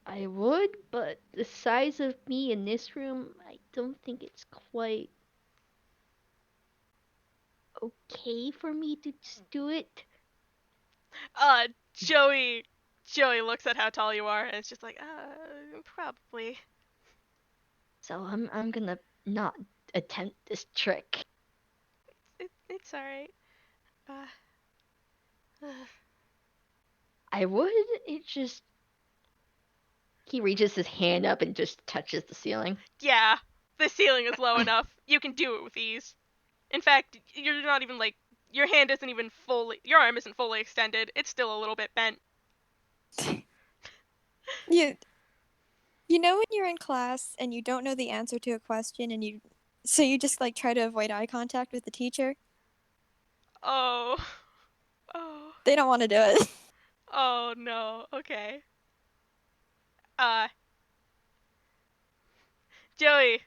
I would, but the size of me in this room, I don't think it's quite okay for me to just do it. Uh, Joey, Joey looks at how tall you are and it's just like, probably. So I'm gonna not attempt this trick. It's alright. I would. It just he reaches his hand up and just touches the ceiling. Yeah, the ceiling is low enough. You can do it with ease. In fact, you're not even like, your hand isn't even fully, your arm isn't fully extended. It's still a little bit bent. You know when you're in class and you don't know the answer to a question and you just like try to avoid eye contact with the teacher? Oh. Oh. They don't want to do it. Oh no. Okay. Uh, Joey,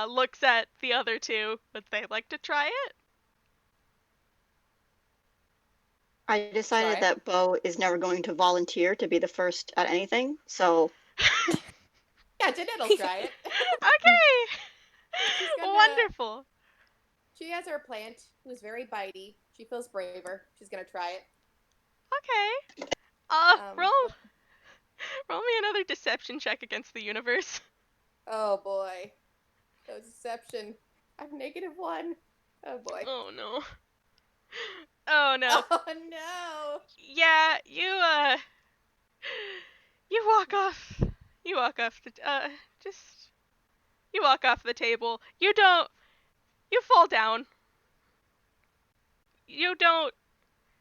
looks at the other two. Would they like to try it? I decided Try. that Bo is never going to volunteer to be the first at anything, so Yeah, Jeanette will try it. Okay. She's gonna. Wonderful. She has her plant, who's very bitey. She feels braver. She's gonna try it. Okay. Um, Roll me another deception check against the universe. Oh boy. No deception. I'm -1. Oh boy. Oh no. Oh no. Oh no. Yeah, you walk off. You walk off the just you walk off the table. You fall down. You don't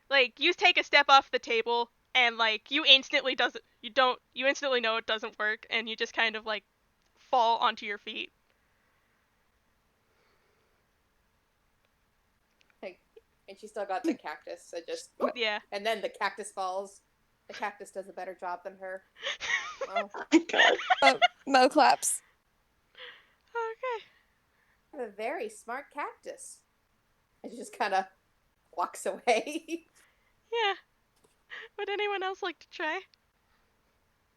like you take a step off the table and like you instantly know it doesn't work and you just kind of like fall onto your feet. Like, and she still got the cactus, so just whoop, Yeah. and then the cactus falls. The cactus does a better job than her. Oh, oh my god. Mo claps. Okay. a very smart cactus. And she just kind of walks away. Yeah. Would anyone else like to try?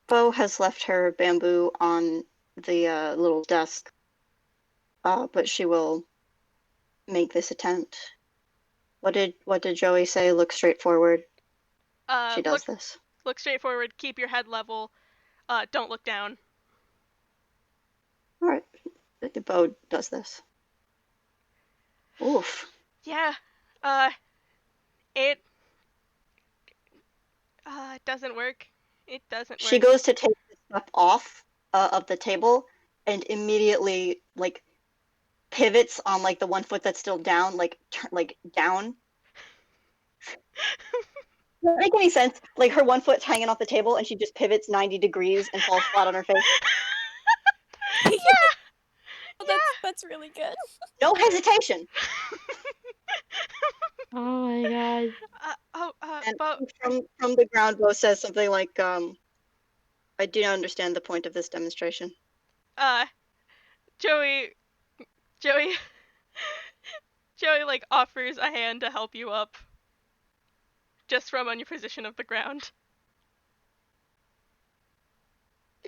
Bo has left her bamboo on the little desk, but she will make this attempt. What did Joey say? Look straight forward. She does this. Look straight forward, keep your head level. Don't look down. All right, Bo does this. Oof. Yeah. It doesn't work. It doesn't She work. goes to take the step off of the table and immediately like pivots on like the one foot that's still down, like down. Does that make any sense? Like her one foot's hanging off the table and she just pivots 90 degrees and falls flat on her face. Yeah. Well, that's really good. No hesitation. Oh my god. And But from the ground, Bo says something like, I do not understand the point of this demonstration. Joey, Joey, Joey, like offers a hand to help you up, just from on your position of the ground.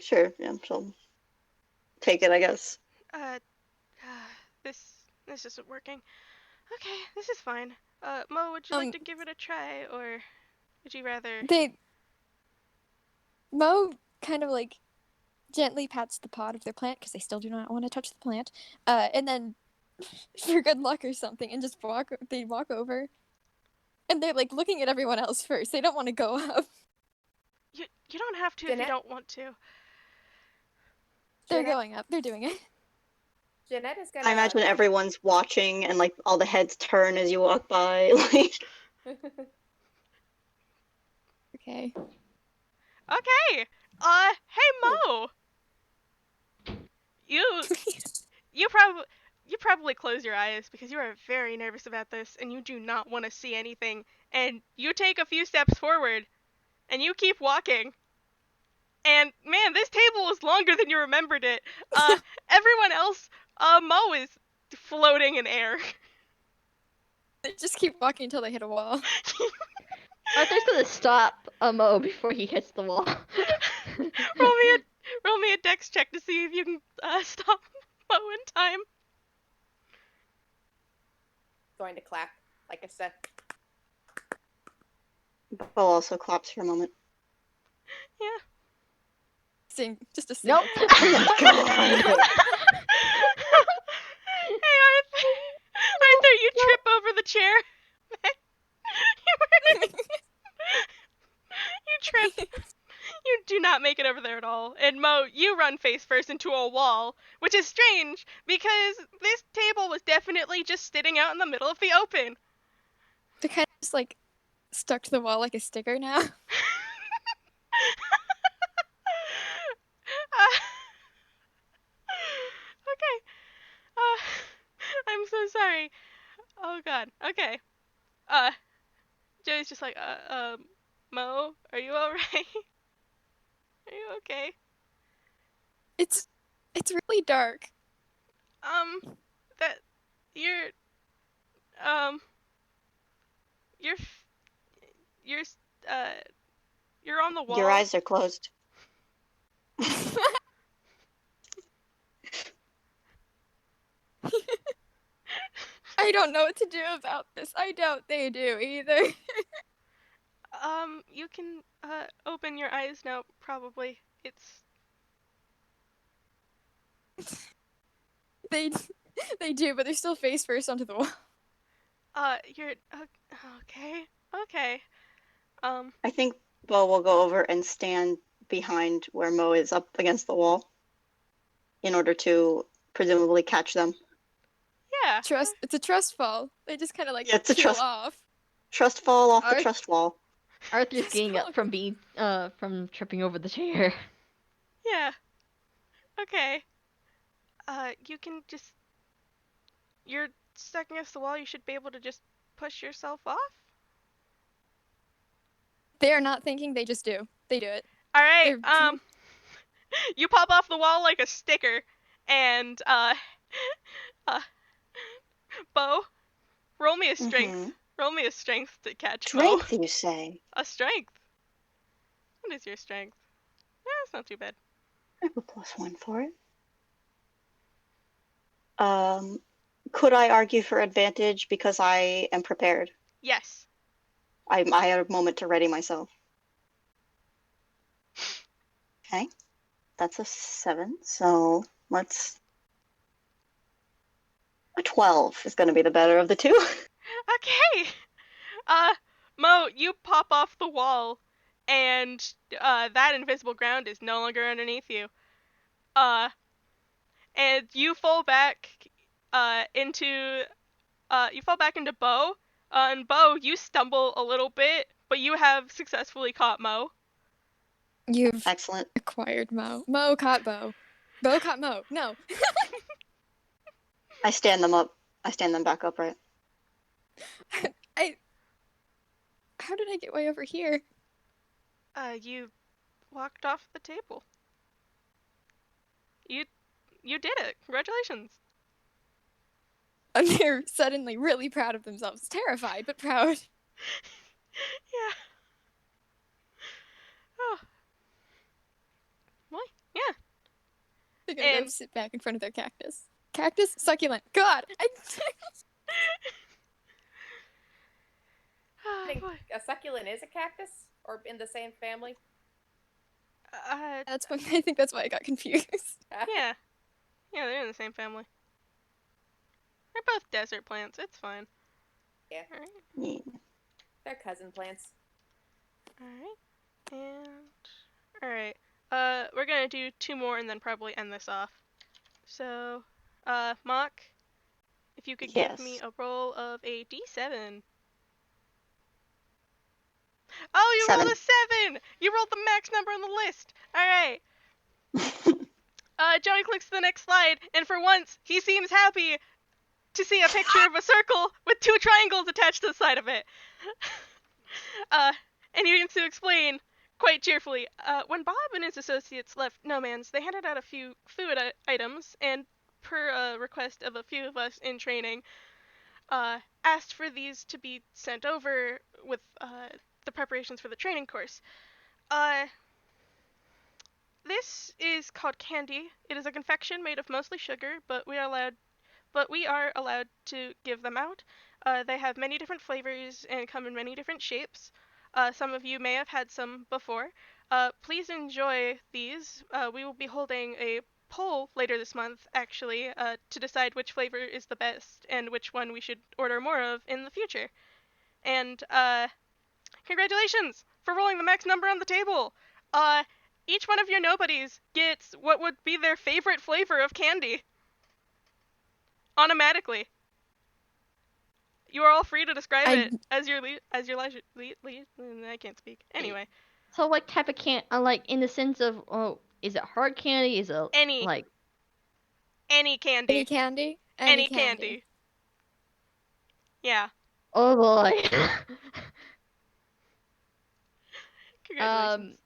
Sure, yeah, she'll take it, I guess. Uh, this isn't working. Okay, this is fine. Mo, would you like to give it a try, or would you rather? Mo kind of like gently pats the pot of their plant because they still do not want to touch the plant, and then for good luck or something, and just they walk over, and they're like looking at everyone else first. They don't want to go up. You don't have to if you Jeanette? don't want to. They're going up. They're doing it. Jeanette is gonna. I imagine everyone's watching and like all the heads turn as you walk by. Like, Okay. Okay. Hey Mo. You probably close your eyes because you are very nervous about this and you do not want to see anything. And you take a few steps forward, and you keep walking. And man, this table is longer than you remembered it. Everyone else, Mo is floating in air. They just keep walking until they hit a wall. Arthur's gonna stop Mo before he hits the wall. roll me a dex check to see if you can stop Mo in time. Going to clap, like I said. Bo also claps for a moment. Sing just a single. Nope. Oh my god! Hey, Arthur, you trip over the chair. You trip. You do not make it over there at all. And Mo, you run face first into a wall, which is strange because this table was definitely just sitting out in the middle of the open. They're kind of just like stuck to the wall like a sticker now. Okay. I'm so sorry. Oh god. Okay. Joey's just like, Mo, are you alright? Are you okay? It's really dark. That you're um you're you're uh you're on the wall. Your eyes are closed. I don't know what to do about this. I doubt they do either. You can open your eyes now. Probably it's They do, but they're still face first onto the wall. you're okay. Okay. I think Bo will go over and stand behind where Mo is up against the wall in order to presumably catch them. Yeah. It's a trust fall. They just kind of like Yeah, it's a peel trust- off. Trust fall off the Arth- trust wall. Arthur's Yes, getting up fuck. from tripping over the chair. Yeah. Okay. You can just you're stuck against the wall. You should be able to just push yourself off. They are not thinking. They just do. They do it. All right. They're- You pop off the wall like a sticker, and Bo, roll me a strength. Mhm. Roll me a strength to catch Strength, Mo. you say? A strength. What is your strength? It's not too bad. I have a +1 for it. Could I argue for advantage because I am prepared? Yes. I had a moment to ready myself. Okay, that's a 7. So let's. A 12 is going to be the better of the two. Okay. Mo, you pop off the wall, and that invisible ground is no longer underneath you. And you fall back into Bo. And Bo, you stumble a little bit, but you have successfully caught Mo. You've Excellent. acquired Mo. Mo caught Bo. Bo caught Mo. No. I stand them up. I stand them back upright. How did I get way over here? You walked off the table. You did it. Congratulations. And they're suddenly really proud of themselves. Terrified, but proud. Yeah. Oh. Well, yeah. They're gonna go And- sit back in front of their cactus. Cactus? Succulent. God! Oh, I think boy. a succulent is a cactus, or in the same family. That's when I think that's why I got confused. Yeah. Yeah, they're in the same family. They're both desert plants. It's fine. Yeah. Alright. Yeah. They're cousin plants. Alright. And alright. We're gonna do 2 more and then probably end this off. So, Mock, if you could give me Yes. a roll of a d7. Oh, you rolled 7. a 7! You rolled the max number on the list! Alright. Joey clicks to the next slide, and for once, he seems happy to see a picture of a circle with 2 triangles attached to the side of it. And he begins to explain quite cheerfully. When Bob and his associates left No Man's, they handed out a few food items, and per request of a few of us in training, asked for these to be sent over with the preparations for the training course. Uh, this is called candy. It is a confection made of mostly sugar, but we are allowed to give them out. They have many different flavors and come in many different shapes. Some of you may have had some before. Please enjoy these. We will be holding a poll later this month, actually, to decide which flavor is the best and which one we should order more of in the future. And congratulations for rolling the max number on the table. Uh, each one of your nobodies gets what would be their favorite flavor of candy automatically. You are all free to describe I it as your leisure. I can't speak. Anyway, So what type of like in the sense of, oh, is it hard candy? Is it any like, any candy, candy, any any candy. candy. Yeah, oh boy. congratulations.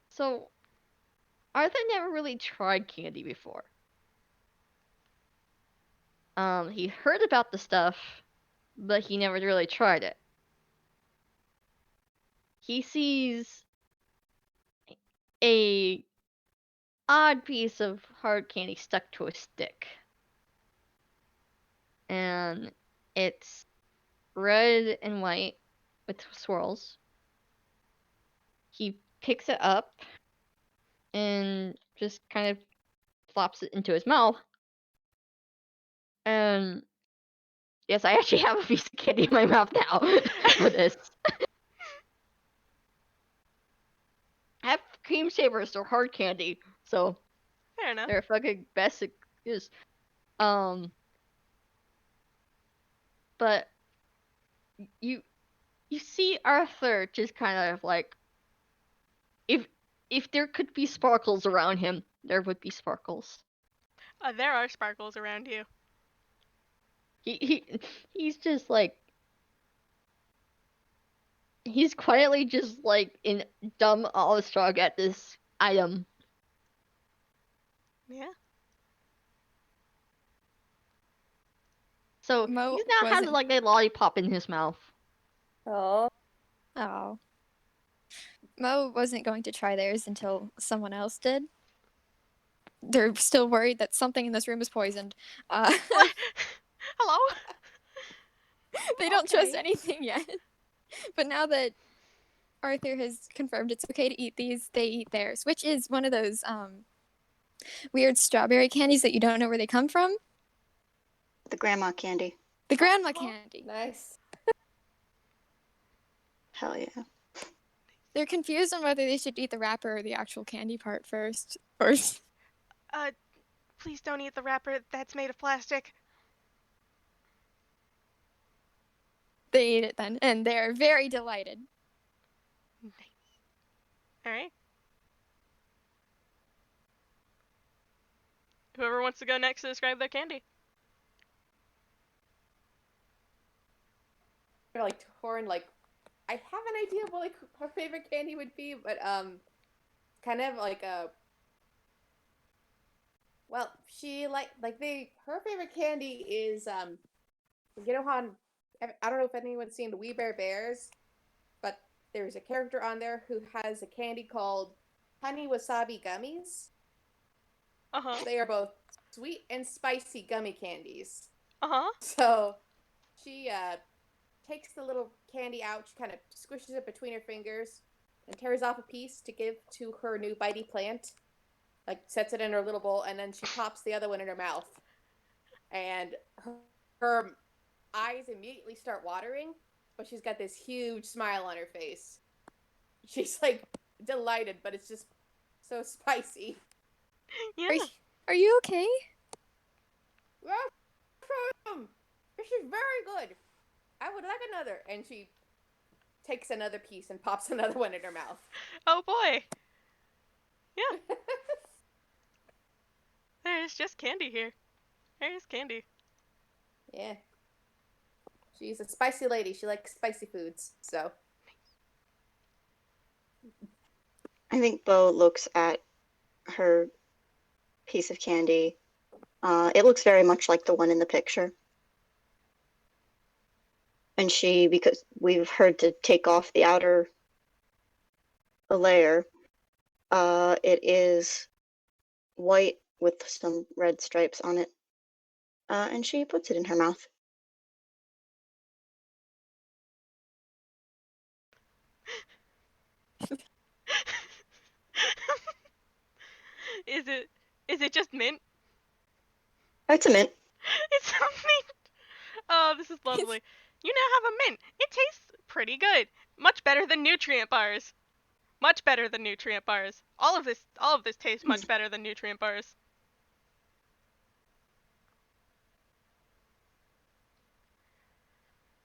So Arthur never really tried candy before. He heard about the stuff, but he never really tried it. He sees a odd piece of hard candy stuck to a stick. And it's red and white with swirls. He picks it up and just kind of flops it into his mouth. And yes, I actually have a piece of candy in my mouth now for this. I have cream savers, they're hard candy, so Fair enough. they're fucking best. Is but you you see Arthur just kind of like, if there could be sparkles around him, there would be sparkles. There are sparkles around you. He's just like, he's quietly just like in dumb awestruck at this item. Yeah. So Mo he's now has wasn't. like a lollipop in his mouth. Oh. Oh. Mo wasn't going to try theirs until someone else did. They're still worried that something in this room is poisoned. What? Hello? They don't trust Okay. anything yet. But now that Arthur has confirmed it's okay to eat these, they eat theirs, which is one of those weird strawberry candies that you don't know where they come from. The grandma candy. The grandma candy. Nice. Hell yeah. They're confused on whether they should eat the wrapper or the actual candy part first. Or Please don't eat the wrapper. That's made of plastic. they eat it then, and they're very delighted. Nice. All right. Whoever wants to go next to describe their candy. Like Torn, like I have an idea of what like her favorite candy would be, but kind of like a well, she like they her favorite candy is you know how I don't know if anyone's seen the We Bear Bears, but there's a character on there who has a candy called honey wasabi gummies. Uh-huh. They are both sweet and spicy gummy candies. Uh-huh. So she takes the little candy out, she kind of squishes it between her fingers, and tears off a piece to give to her new bitey plant. Like sets it in her little bowl, and then she pops the other one in her mouth. And her eyes immediately start watering, but she's got this huge smile on her face. She's like delighted, but it's just so spicy. Yeah. Are you okay? This is very good. I would like another. And she takes another piece and pops another one in her mouth. Oh boy. Yeah. There's just candy here. There's candy. Yeah. She's a spicy lady. She likes spicy foods. So I think Bo looks at her piece of candy. It looks very much like the one in the picture. and because we've heard to take off the outer layer, it is white with some red stripes on it, and she puts it in her mouth. Is it just mint? It's a mint. It's a mint. Oh, this is lovely. You now have a mint. It tastes pretty good. Much better than nutrient bars. Much better than nutrient bars. All of this tastes much better than nutrient bars.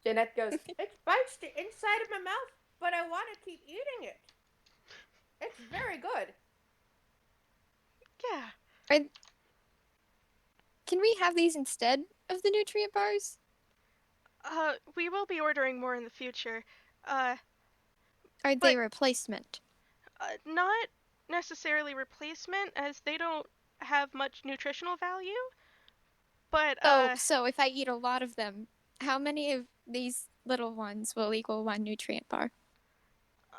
Jeanette goes, it bites the inside of my mouth, but I want to keep eating it. It's very good. Yeah. Are, can we have these instead of the nutrient bars? We will be ordering more in the future. Uh, Are but they replacement? not necessarily replacement, as they don't have much nutritional value. But So if I eat a lot of them, how many of these little ones will equal one nutrient bar?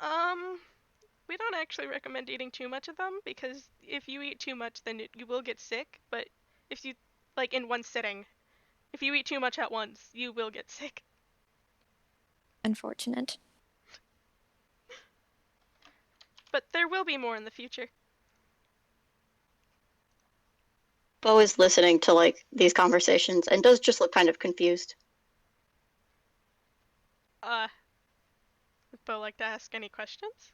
um, we don't actually recommend eating too much of them because if you eat too much, then you will get sick. But if you like in one sitting, if you eat too much at once, you will get sick. Unfortunate. But there will be more in the future. Bo is listening to like these conversations and does just look kind of confused. Would Bo like to ask any questions?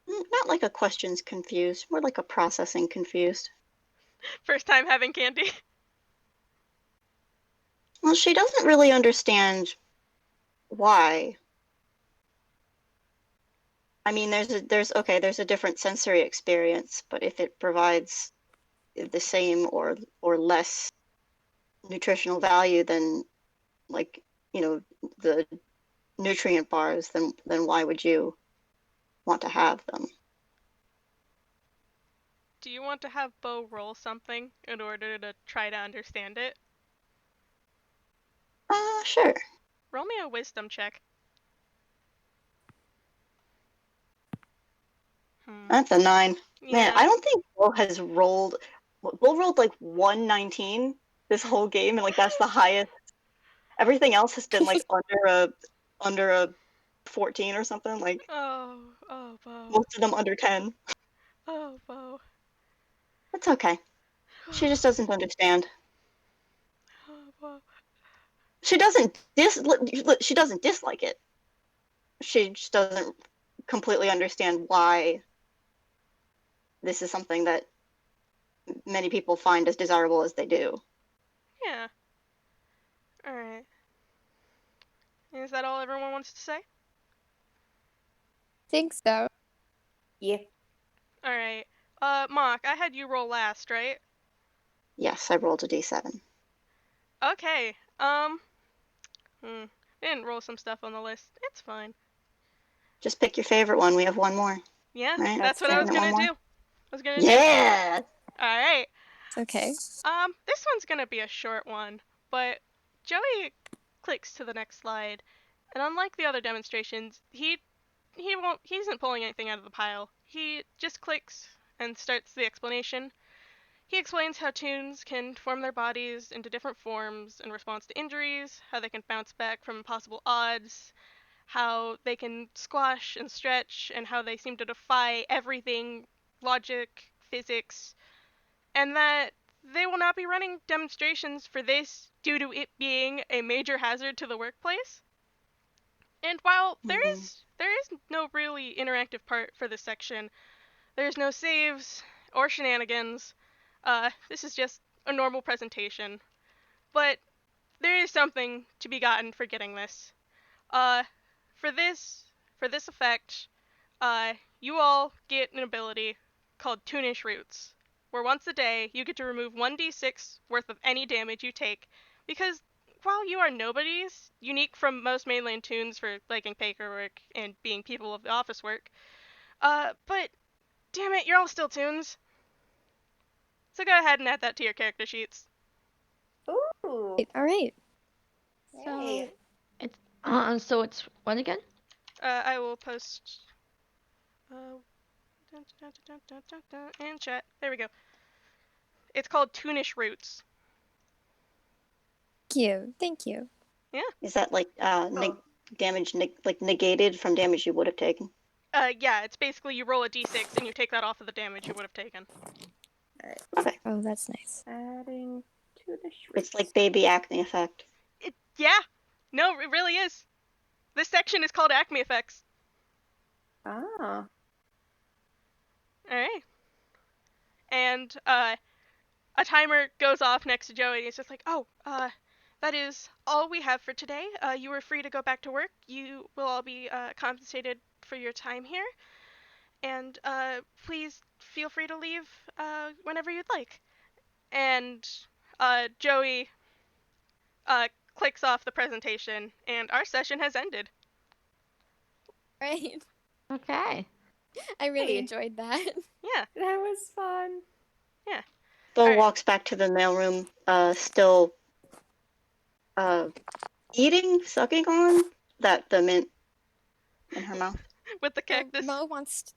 Not like a question's confused, more like a processing confused. First time having candy. Well, she doesn't really understand why. I mean, there's a different sensory experience, but if it provides the same or less nutritional value than like, the nutrient bars, then why would you want to have them? Do you want to have Bo roll something in order to try to understand it? Sure. Roll me a wisdom check. That's a 9. Man, Yeah. I don't think Bo has rolled. Bo rolled like 119 this whole game, and like that's the highest. Everything else has been like under a 14 or something. Like Oh, Bo. most of them under 10. Oh, Bo. That's okay. She just doesn't understand. Oh, Bo. She doesn't dislike it. She just doesn't completely understand why this is something that many people find as desirable as they do. Yeah. Alright. Is that all everyone wants to say? Think so. Yeah. Alright. Mock, I had you roll last, right? Yes, I rolled a d7. Okay. Didn't roll some stuff on the list. It's fine. Just pick your favorite one. We have one more. Yeah, Right? that's what I was Infinite one gonna more. do. Yeah. Alright. It's okay. This one's gonna be a short one, but Joey clicks to the next slide, and unlike the other demonstrations, he isn't pulling anything out of the pile. He just clicks and starts the explanation. He explains how Toons can form their bodies into different forms in response to injuries, how they can bounce back from impossible odds, how they can squash and stretch, and how they seem to defy everything logic, physics, and that they will not be running demonstrations for this due to it being a major hazard to the workplace. And while Mm-hmm. there is no really interactive part for this section, there's no saves or shenanigans. This is just a normal presentation. But there is something to be gotten for getting this. Uh, for this for this effect, you all get an ability called Toonish Roots, where once a day you get to remove 1d6 worth of any damage you take, because while you are nobodies, unique from most mainland Toons for liking paperwork and being people of the office work, but damn it, you're all still Toons. So go ahead and add that to your character sheets. Ooh. All right. Yay. So it's what again? I will post in chat. There we go. It's called Toonish Roots. Thank you. Is that like damage like negated from damage you would have taken? Yeah, it's basically you roll a d6 and you take that off of the damage you would have taken. All right. Okay. Oh, that's nice. Adding to the shriek. It's like baby acne effect. Yeah, no, it really is. This section is called Acme Effects. Ah. All right. And a timer goes off next to Joey. And he's just like, "Oh, that is all we have for today. You are free to go back to work. You will all be compensated for your time here, and please feel free to leave whenever you'd like." And Joey clicks off the presentation, and our session has ended. Right. Okay. I really Hey. enjoyed that. Yeah. That was fun. Bo Alright. walks back to the mailroom, still eating, sucking on the mint in her mouth. With the cactus. Mo wants.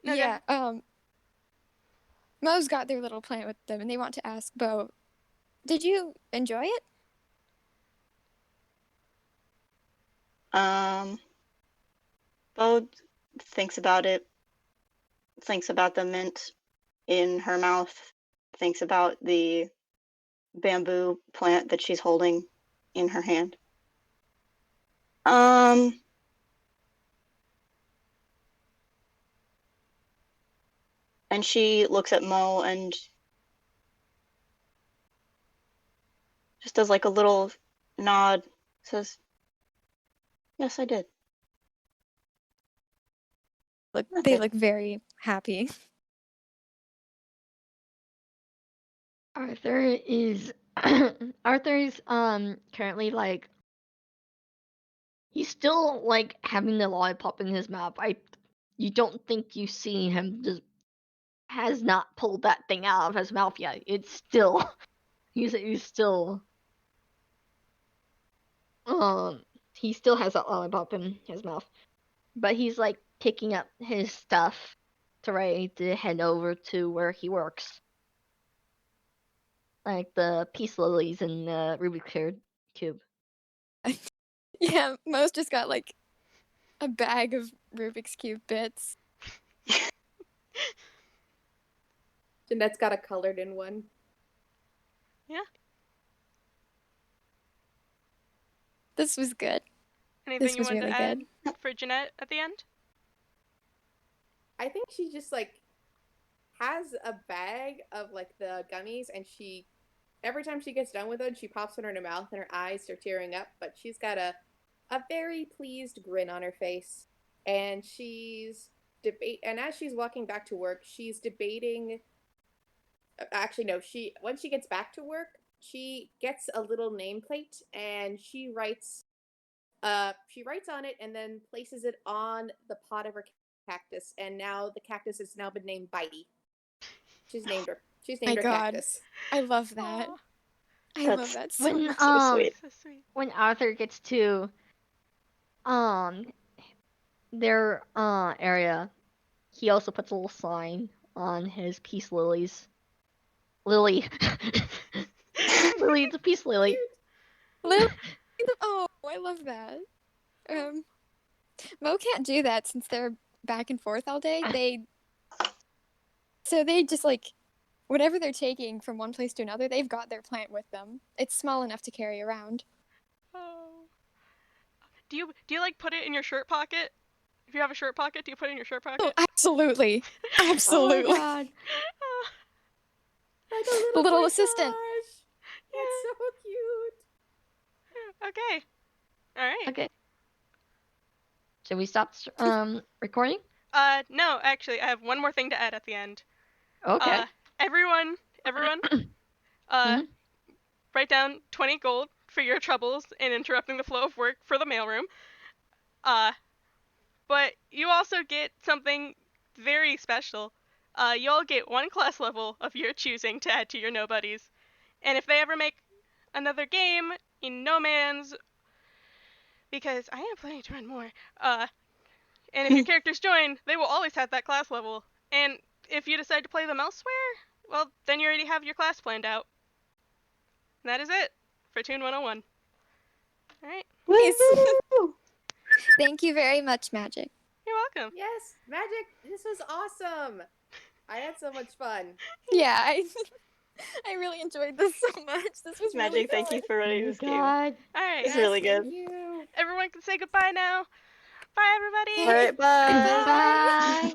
No, go Yeah. ahead. Mo's got their little plant with them, and they want to ask Bo, "Did you enjoy it?" Bo thinks about it, thinks about the mint in her mouth, thinks about the bamboo plant that she's holding in her hand. And she looks at Mo and just does like a little nod, says, "Yes, I did." They look very happy. Arthur is Arthur's currently like he's still like having the lollipop in his mouth. You don't think you see him just has not pulled that thing out of his mouth yet. It's still he's still he still has that lollipop in his mouth. But he's like picking up his stuff to ready to head over to where he works. Like the peace lilies and the Rubik's cube. Yeah, Mo's just got like a bag of Rubik's Cube bits. Jeanette's got a colored in one. Yeah. This was good. Anything This you was wanted really to add good. for Jeanette at the end? I think she just like has a bag of like the gummies, and she every time she gets done with it, she pops one in her mouth and her eyes start tearing up, but she's got a very pleased grin on her face. And she's and as she's walking back to work, she's debating actually no, once she gets back to work, she gets a little nameplate and she writes on it and then places it on the pot of her cactus, and now the cactus has now been named Bitey. She's named her My God. cactus. I love that. Aw, I love that so When much. So sweet. so sweet. when Arthur gets to their area, he also puts a little sign on his peace lilies. Lily. Lily, it's a peace lily. Lily, oh, I love that. Mo can't do that since they're back and forth all day. So they just like whatever they're taking from one place to another, they've got their plant with them. It's small enough to carry around. Oh. Do you like put it in your shirt pocket? If you have a shirt pocket, do you put it in your shirt pocket? Oh, absolutely. Oh Absolutely. my god. Like a The little corsage. assistant. That's so cute. Okay. All right. Okay. Should we stop recording? No, actually, I have one more thing to add at the end. Okay. Everyone, Mhm. write down 20 gold for your troubles in interrupting the flow of work for the mailroom. But you also get something very special. You all get one class level of your choosing to add to your nobodies. And if they ever make another game in No Man's, because I am planning to run more. And if your characters join, they will always have that class level. And if you decide to play them elsewhere, well, then you already have your class planned out. And that is it for Toon 101. All right. Woo! Thank you very much, Magic. You're welcome. Yes, Magic, this was awesome. I had so much fun. Yeah, I really enjoyed this so much. This was really Magic, thank you fun. for Oh running my this game. god. All right. It's really good. Thank you. Everyone can say goodbye now. Bye, everybody. All right, bye. Bye. Bye.